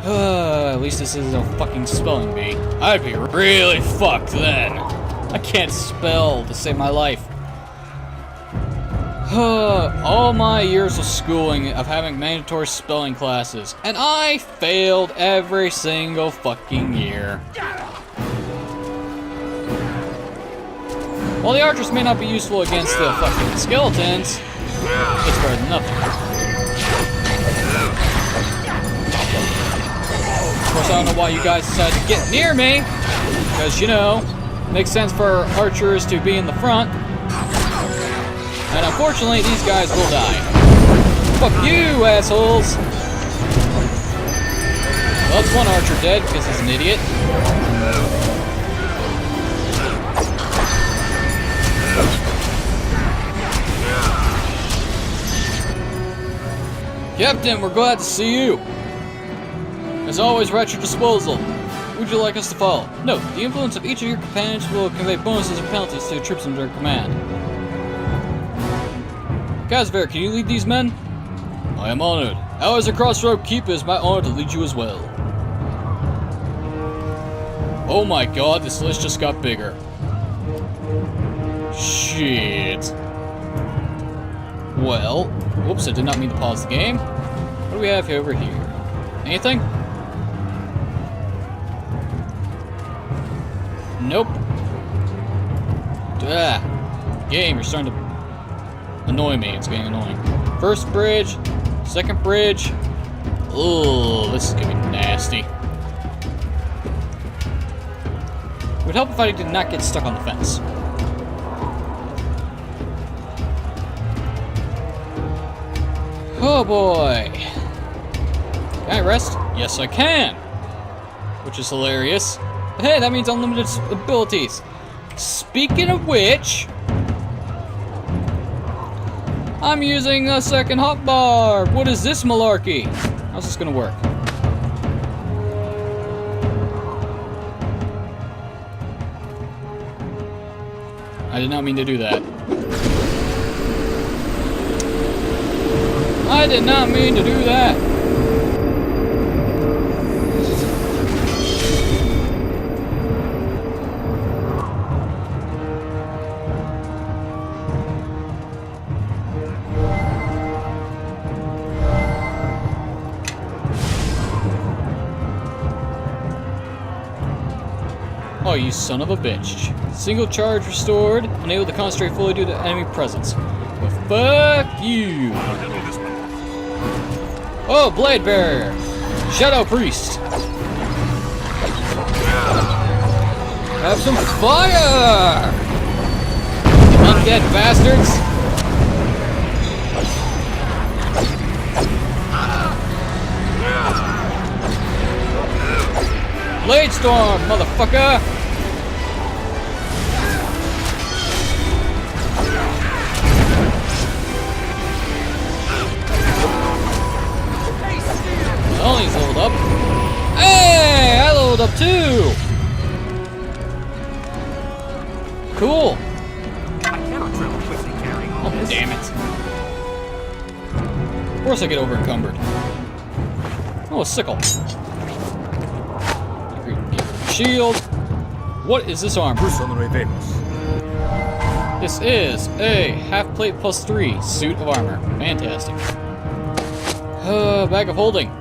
At least this isn't a fucking spelling bee. I'd be really fucked then. I can't spell to save my life. All my years of schooling of having mandatory spelling classes, and I failed every single fucking year. While the archers may not be useful against the fucking skeletons, it's better than nothing. Of course, I don't know why you guys decided to get near me, because, you know, it makes sense for archers to be in the front. And unfortunately, these guys will die. Fuck you, assholes! Well, that's one archer dead, because he's an idiot. Captain, we're glad to see you. As always, we're at your disposal. Would you like us to follow? Note, the influence of each of your companions will convey bonuses and penalties to the troops under their command. Casver, can you lead these men? I am honored. As a crossroad keeper, it is my honor to lead you as well. Oh my god, this list just got bigger. Shit. Well, whoops, I did not mean to pause the game. What do we have over here? Anything? Nope. Game, you're starting to annoy me. It's getting annoying. First bridge, second bridge. Oh, this is gonna be nasty. It would help if I did not get stuck on the fence. Oh boy. Can I rest? Yes, I can. Which is hilarious. Hey, that means unlimited abilities. Speaking of which, I'm using a second hotbar. What is this malarkey? How's this gonna work? I did not mean to do that. I did not mean to do that. Oh, you son of a bitch. Single charge restored, unable to concentrate fully due to enemy presence. Well, fuck you. Oh, Blade Bearer! Shadow Priest! Have some fire! You undead bastards! Blade Storm, motherfucker! Oh, he's leveled up. Hey, I leveled up too. Cool. I cannot travel quickly carrying all Oh, damn it. Of course I get over encumbered. Oh, a sickle. shield. What is this armor? This is a half plate plus 3 suit of armor. Fantastic. Bag of holding.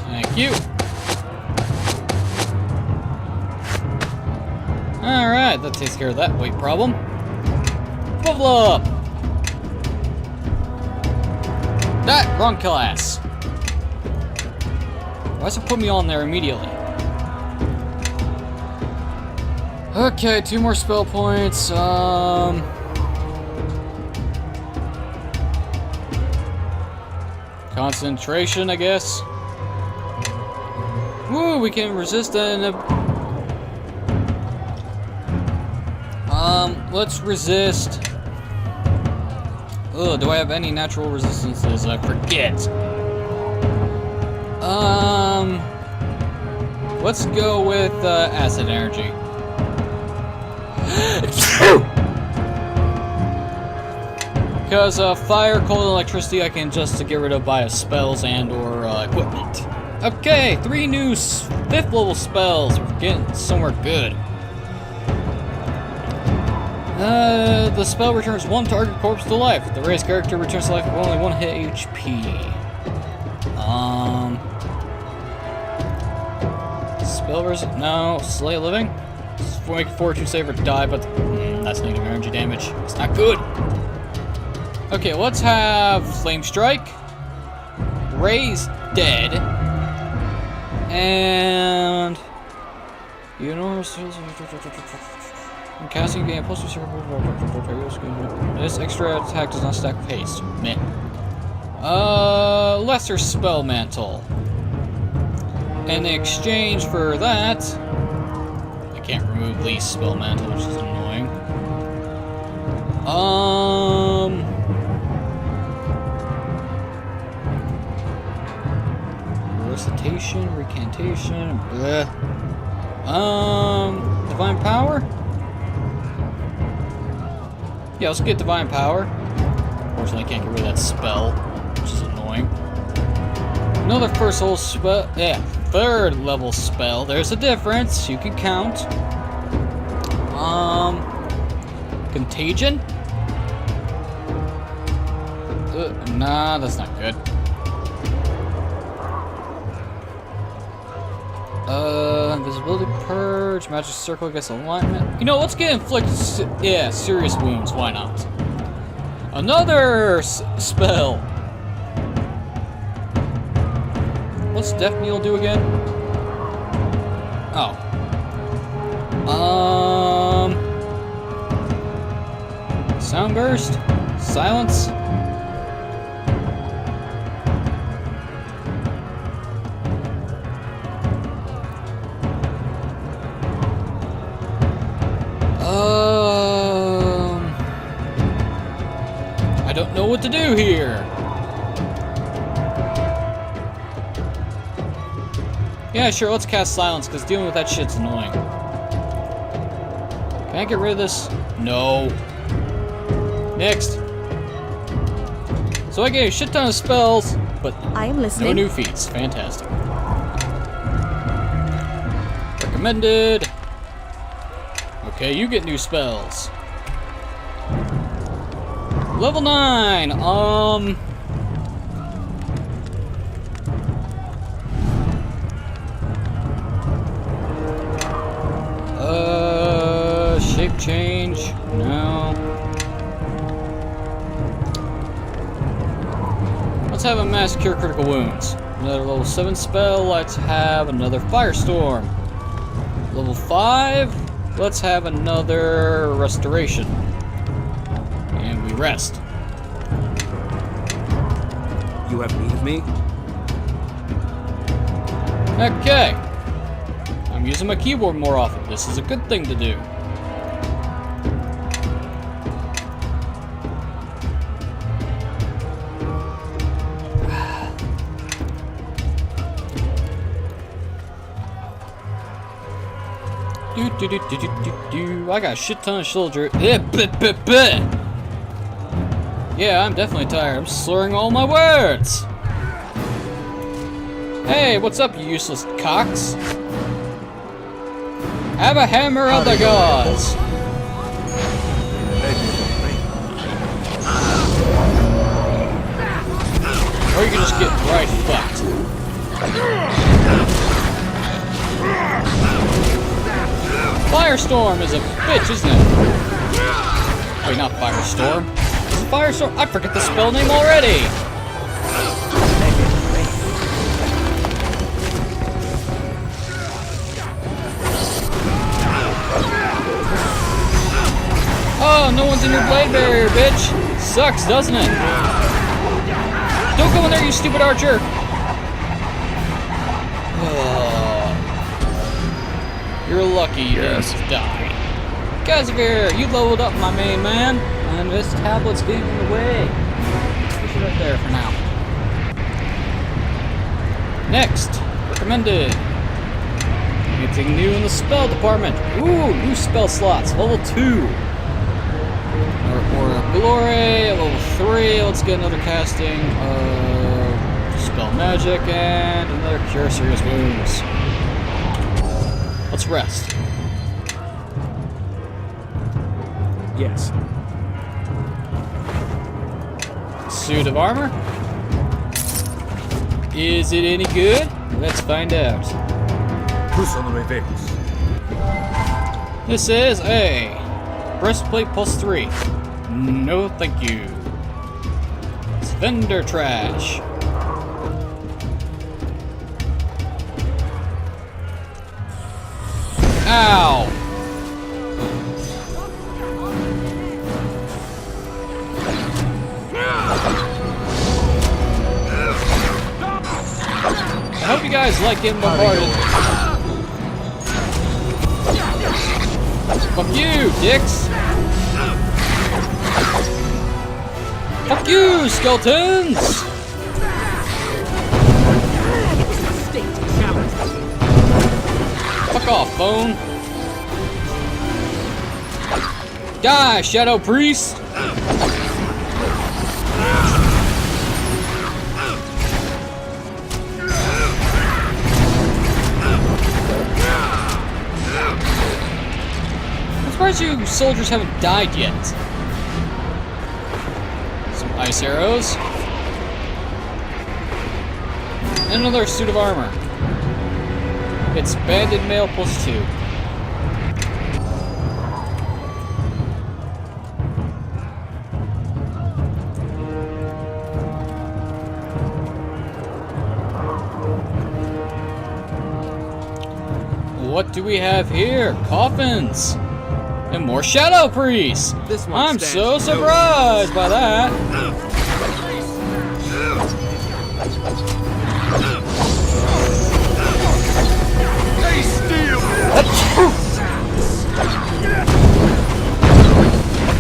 Thank you. Alright, that takes care of that weight problem. Level up! That! Wrong class. Why does it put me on there immediately? Okay, 2 more spell points. Concentration, I guess. Woo, we can resist an... let's resist... Ugh, do I have any natural resistances? I forget. Let's go with, acid energy. Because, fire, cold, and electricity I can just get rid of by spells and or, equipment. Okay, 3 new 5th level spells. We're getting somewhere good. The spell returns 1 target corpse to life. The raised character returns to life with only 1 hit HP. Spell no, slay living. Make a fortune save or die, but that's negative energy damage. It's not good. Okay, let's have Flame Strike, Raise Dead, and you know, I'm casting game plus this extra attack does not stack with haste. Meh. Lesser Spell Mantle. In exchange for that, I can't remove least Spell Mantle, which is annoying. Recitation, Recantation, bleh. Divine Power? Yeah, let's get Divine Power. Unfortunately, I can't get rid of that spell, which is annoying. Another first level spell. Yeah, 3rd level spell. There's a difference. You can count. Contagion? Nah, that's not good. Invisibility Purge, Magic Circle against alignment. You know, let's get inflict, serious wounds. Why not? Another spell. What's Death Knell do again? Oh. Sound Burst? Silence? I don't know what to do here. Yeah, sure, let's cast Silence, because dealing with that shit's annoying. Can I get rid of this? No. Next. So I get a shit ton of spells, but I am listening. No new feats. Fantastic. Recommended. Okay, you get new spells. Level 9. Shape change. No. Let's have a Mass Cure Critical Wounds. Another level 7 spell. Let's have another Firestorm. Level 5. Let's have another Restoration. And we rest. You have need of me? Okay. I'm using my keyboard more often. This is a good thing to do. I got a shit ton of soldier. Yeah, I'm definitely tired. I'm slurring all my words. Hey, what's up, you useless cocks? Have a hammer of the gods. Or you can just get right fucked. Firestorm is a bitch, isn't it? Wait, not Firestorm. Is it Firestorm? I forget the spell name already. Oh, no one's in your blade barrier, bitch. Sucks, doesn't it? Don't go in there, you stupid archer. You're lucky you didn't die. Casimir, you leveled up, my main man. And this tablet's getting in the way. Push it up there for now. Next, recommended. Anything new in the spell department? Ooh, new spell slots, level 2. Or Glory, level 3. Let's get another casting. Spell magic and another cure serious wounds. Let's rest. Yes. Suit of armor. Is it any good? Let's find out. This is a breastplate +3. No, thank you. It's vendor trash. Ow! I hope you guys like getting bombarded. Fuck you, dicks! Fuck you, skeletons! Fuck off, phone. Die, Shadow Priest! I'm surprised you soldiers haven't died yet. Some ice arrows. And another suit of armor. It's banded mail +2. What do we have here? Coffins! And more Shadow Priests! I'm so surprised by that!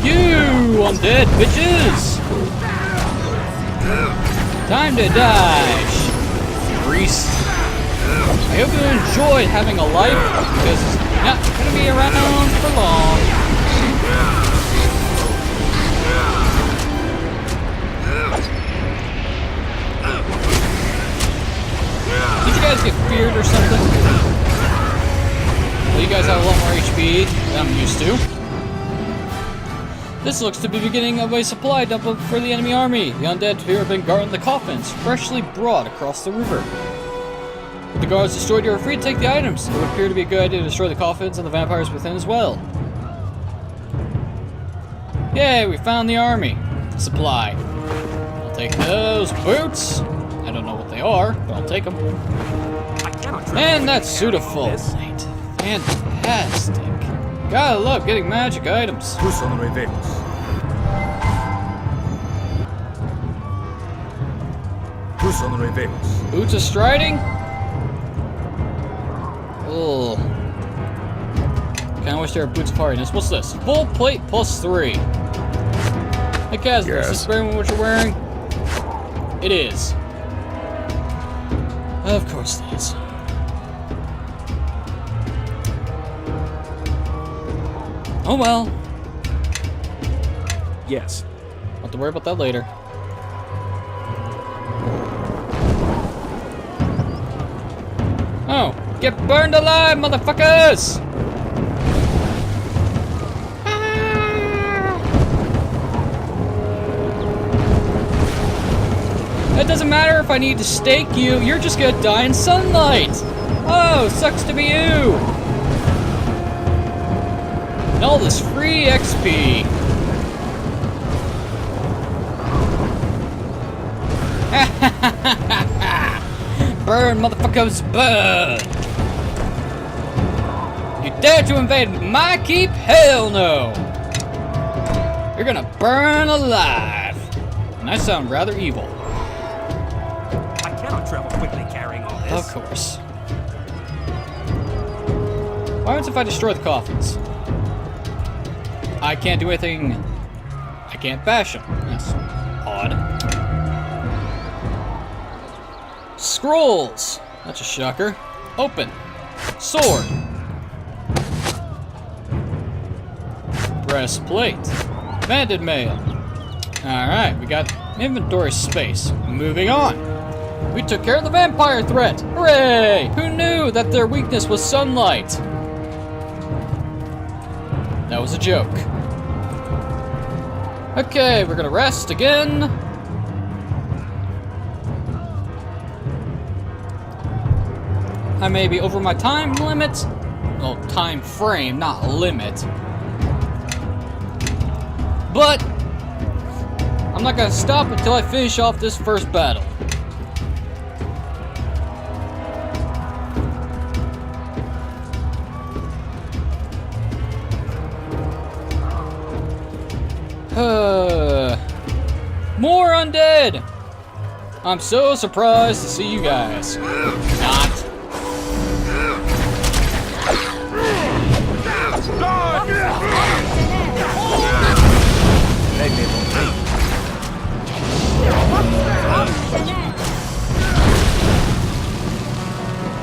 You undead bitches! Time to die, priest. I hope you enjoyed having a life, because it's not gonna be around for long. Did you guys get feared or something? Well, you guys have a lot more HP than I'm used to. This looks to be the beginning of a supply dump for the enemy army. The undead here have been guarding the coffins, freshly brought across the river. With the guards destroyed, you are free to take the items. It would appear to be a good idea to destroy the coffins and the vampires within as well. Yay, we found the army. Supply. I'll take those boots. I don't know what they are, but I'll take them. And that suit of full plate. Fantastic. Gotta love getting magic items. Boots of striding? Ugh. Kinda wish there were boots of hardiness. What's this? Full plate +3. Hey Kaz, is this wearing what you're wearing? It is. Of course it is. Oh well. Yes. I'll have to worry about that later. Oh, get burned alive, motherfuckers! It doesn't matter if I need to stake you, you're just gonna die in sunlight! Oh, sucks to be you! And all this free XP. Burn, motherfuckers, burn! You dare to invade my keep? Hell no! You're gonna burn alive! And I sound rather evil. I cannot travel quickly carrying all this. Of course. What happens if I destroy the coffins? I can't do anything. I can't bash them. That's odd. Scrolls! That's a shocker. Open. Sword. Breastplate. Banded mail. Alright, we got inventory space. Moving on. We took care of the vampire threat. Hooray! Who knew that their weakness was sunlight? That was a joke. Okay, we're gonna rest again. I may be over my time limit. Well, time frame, not limit. But I'm not gonna stop until I finish off this first battle. More undead! I'm so surprised to see you guys. Not.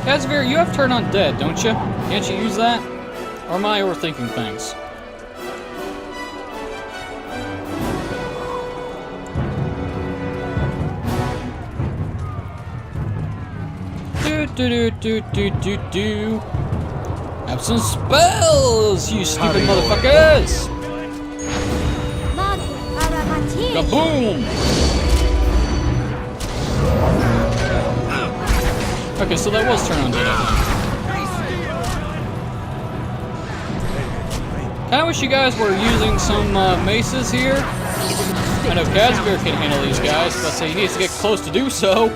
Casimir, you have turn on dead, don't you? Can't you use that? Or am I overthinking things? Do. Have some spells, you stupid motherfuckers! Kaboom! Okay, so that was turn on dead, I think. Kinda wish you guys were using some maces here. I know Casimir can handle these guys, but he needs to get close to do so.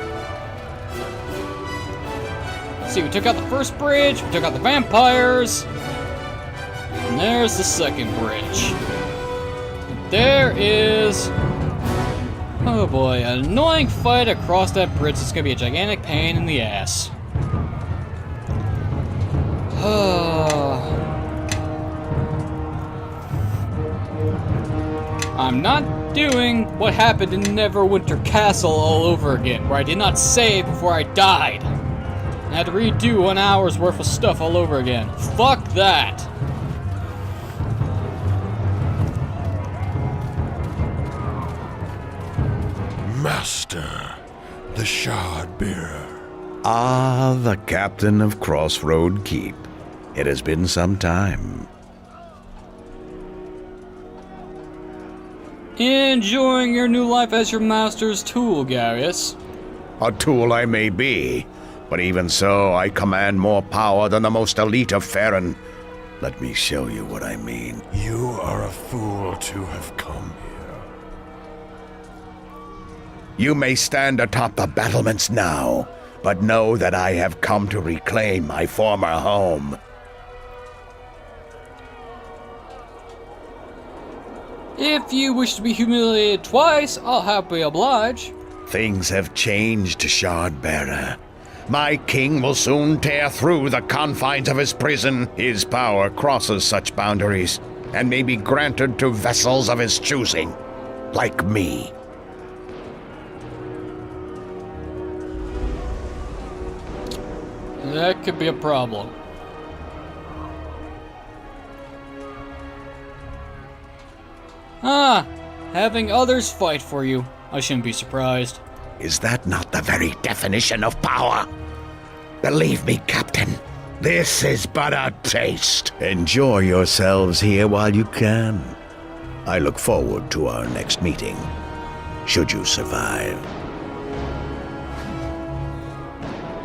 Let's see, we took out the first bridge, we took out the vampires. And there's the second bridge. And there is... oh boy, an annoying fight across that bridge. It's gonna be a gigantic pain in the ass. I'm not doing what happened in Neverwinter Castle all over again, where I did not save before I died. I had to redo an hour's worth of stuff all over again. Fuck that! Master, the shard bearer. Ah, the captain of Crossroad Keep. It has been some time. Enjoying your new life as your master's tool, Garius. A tool I may be, but even so, I command more power than the most elite of Farron. Let me show you what I mean. You are a fool to have come here. You may stand atop the battlements now, but know that I have come to reclaim my former home. If you wish to be humiliated twice, I'll happily oblige. Things have changed, Shardbearer. My king will soon tear through the confines of his prison. His power crosses such boundaries, and may be granted to vessels of his choosing, like me. That could be a problem. having others fight for you. I shouldn't be surprised. Is that not the very definition of power? Believe me, Captain, this is but a taste. Enjoy yourselves here while you can. I look forward to our next meeting, should you survive.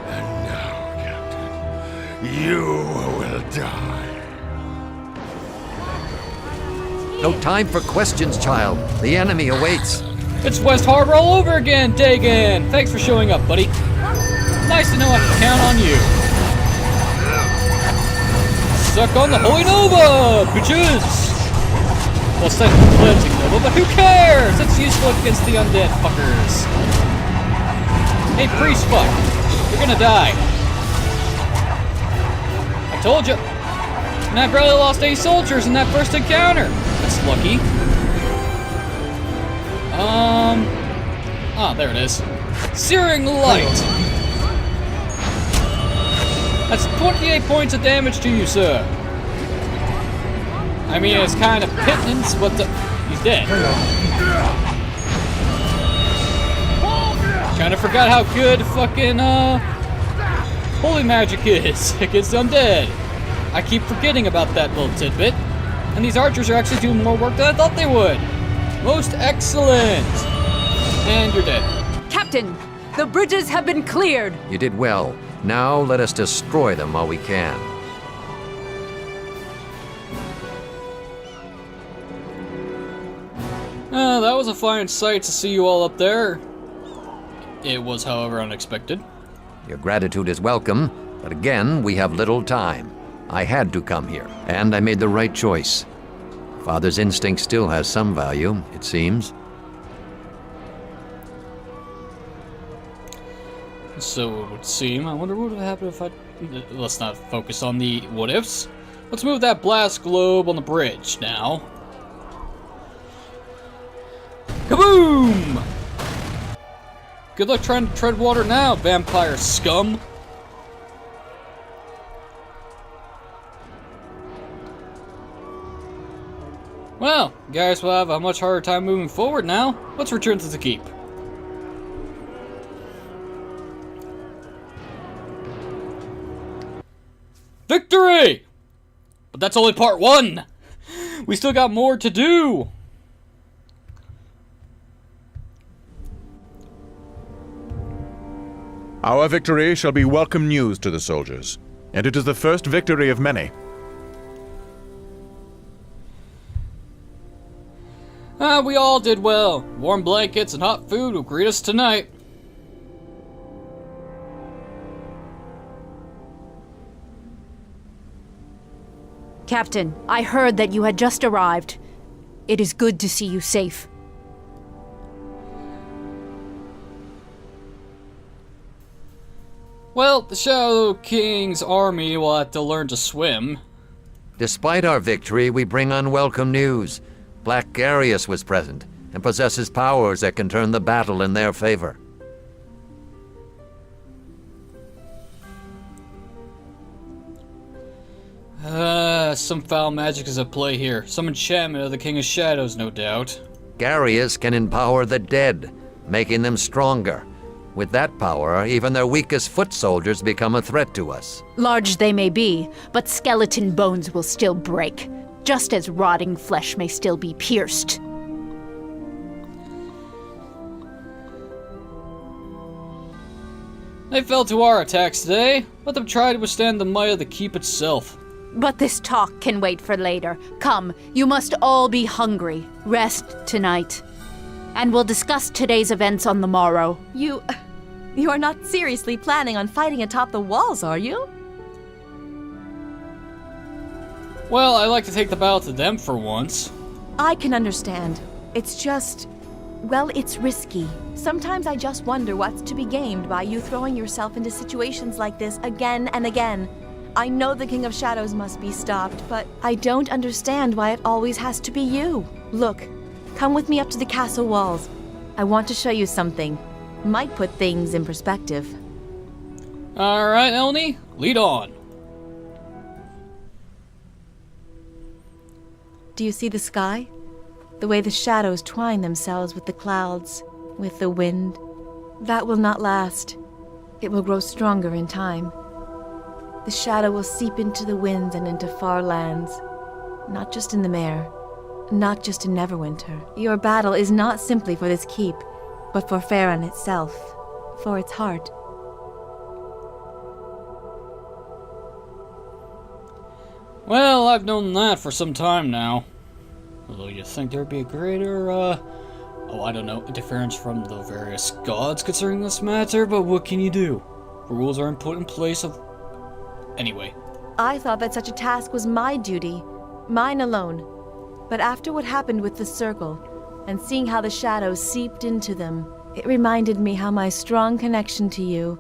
And now, Captain, you will die. No time for questions, child. The enemy awaits. It's West Harbor all over again, Dagan! Thanks for showing up, buddy. Nice to know I can count on you. Suck on the Holy Nova, bitches! Well, it's technically cleansing Nova, but who cares? It's useful against the undead fuckers. Hey, priest fuck. You're gonna die. I told you. And I barely lost 8 soldiers in that first encounter. That's lucky. Ah, there it is. Searing Light. That's 28 points of damage to you, sir. I mean, it's kind of pittance, but he's dead. Kinda forgot how good fucking, holy magic is against undead. I keep forgetting about that little tidbit. And these archers are actually doing more work than I thought they would. Most excellent! And you're dead. Captain, the bridges have been cleared. You did well. Now let us destroy them while we can. That was a fine sight to see you all up there. It was, however, unexpected. Your gratitude is welcome, but again, we have little time. I had to come here, and I made the right choice. Father's instinct still has some value, it seems. So it would seem. I wonder what would happen if I... Let's not focus on the what-ifs. Let's move that blast globe on the bridge now. Kaboom! Good luck trying to tread water now, vampire scum. Well, guys will have a much harder time moving forward now. Let's return to the keep. Victory! But that's only part 1. We still got more to do. Our victory shall be welcome news to the soldiers, and it is the first victory of many. We all did well. Warm blankets and hot food will greet us tonight. Captain, I heard that you had just arrived. It is good to see you safe. Well, the Shadow King's army will have to learn to swim. Despite our victory, we bring unwelcome news. Black Garius was present, and possesses powers that can turn the battle in their favor. Some foul magic is at play here. Some enchantment of the King of Shadows, no doubt. Garius can empower the dead, making them stronger. With that power, even their weakest foot soldiers become a threat to us. Large they may be, but skeleton bones will still break, just as rotting flesh may still be pierced. They fell to our attacks today. Let them try to withstand the might of the keep itself. But this talk can wait for later. Come, you must all be hungry. Rest tonight. And we'll discuss today's events on the morrow. You are not seriously planning on fighting atop the walls, are you? Well, I like to take the battle to them for once. I can understand. It's just... well, it's risky. Sometimes I just wonder what's to be gained by you throwing yourself into situations like this again and again. I know the King of Shadows must be stopped, but I don't understand why it always has to be you. Look, come with me up to the castle walls. I want to show you something. Might put things in perspective. Alright, Elnie, lead on. Do you see the sky? The way the shadows twine themselves with the clouds, with the wind. That will not last. It will grow stronger in time. The shadow will seep into the winds and into far lands. Not just in the Mare. Not just in Neverwinter. Your battle is not simply for this keep, but for Farron itself. For its heart. Well, I've known that for some time now. Although you'd think there'd be a greater, I don't know, interference from the various gods concerning this matter, but what can you do? Rules aren't put in place of... Anyway. I thought that such a task was my duty, mine alone. But after what happened with the Circle, and seeing how the shadows seeped into them, it reminded me how my strong connection to you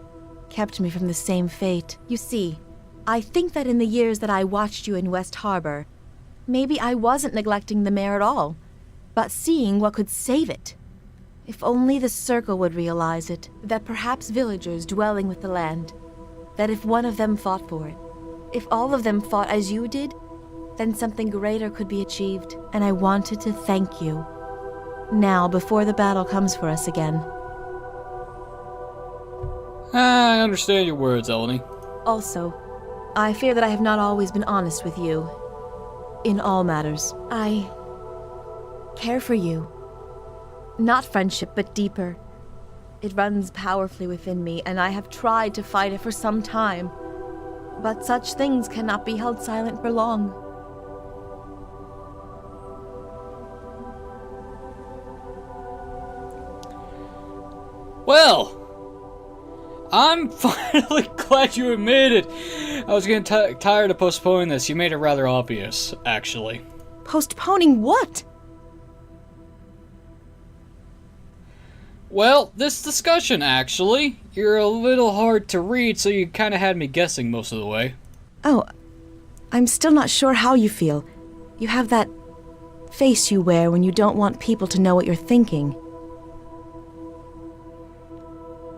kept me from the same fate. You see, I think that in the years that I watched you in West Harbor, maybe I wasn't neglecting the Mare at all, but seeing what could save it. If only the Circle would realize it, that perhaps villagers dwelling with the land, that if one of them fought for it, if all of them fought as you did, then something greater could be achieved, and I wanted to thank you. Now, before the battle comes for us again. I understand your words, Eleni. Also, I fear that I have not always been honest with you. In all matters. I care for you. Not friendship, but deeper. It runs powerfully within me, and I have tried to fight it for some time. But such things cannot be held silent for long. Well, I'm finally glad you admitted it. I was getting tired of postponing this. You made it rather obvious, actually. Postponing what? Well, this discussion, actually. You're a little hard to read, so you kind of had me guessing most of the way. Oh, I'm still not sure how you feel. You have that face you wear when you don't want people to know what you're thinking.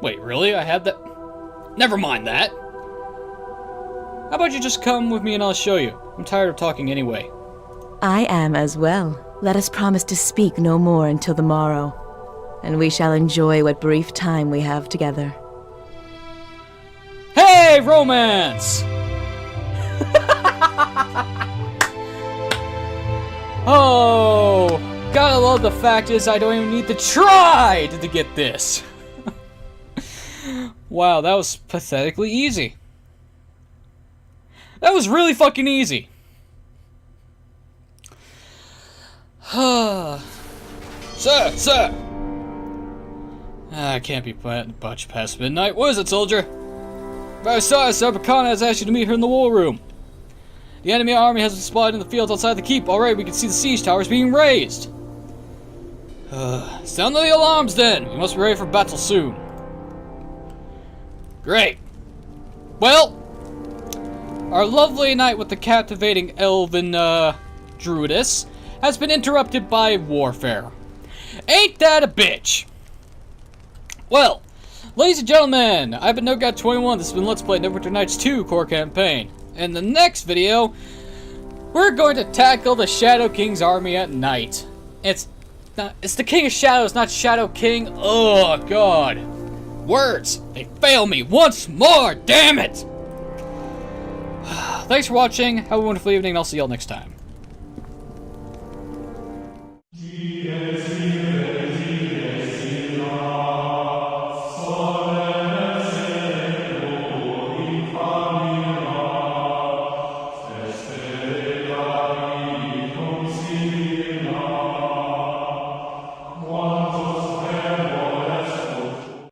Wait, really? I had that? Never mind that. How about you just come with me and I'll show you? I'm tired of talking anyway. I am as well. Let us promise to speak no more until the morrow, and we shall enjoy what brief time we have together. Hey, romance! Oh, gotta love the fact is I don't even need to try to get this. Wow, that was pathetically easy. That was really fucking easy. Sir! I can't be much past midnight. What is it, soldier? Very sorry, sir, but Khan has asked you to meet her in the war room. The enemy army has been spotted in the fields outside the keep. Alright, we can see the siege towers being raised. Sound the alarms then. We must be ready for battle soon. Great. Well, our lovely night with the captivating elven druidess has been interrupted by warfare. Ain't that a bitch? Well, ladies and gentlemen, I've been NoGod21. This has been Let's Play Neverwinter Nights 2 Core Campaign. In the next video, we're going to tackle the Shadow King's army at night. It's the King of Shadows, not Shadow King. Oh, God. Words, they fail me once more, damn it! Thanks for watching, have a wonderful evening, and I'll see y'all next time.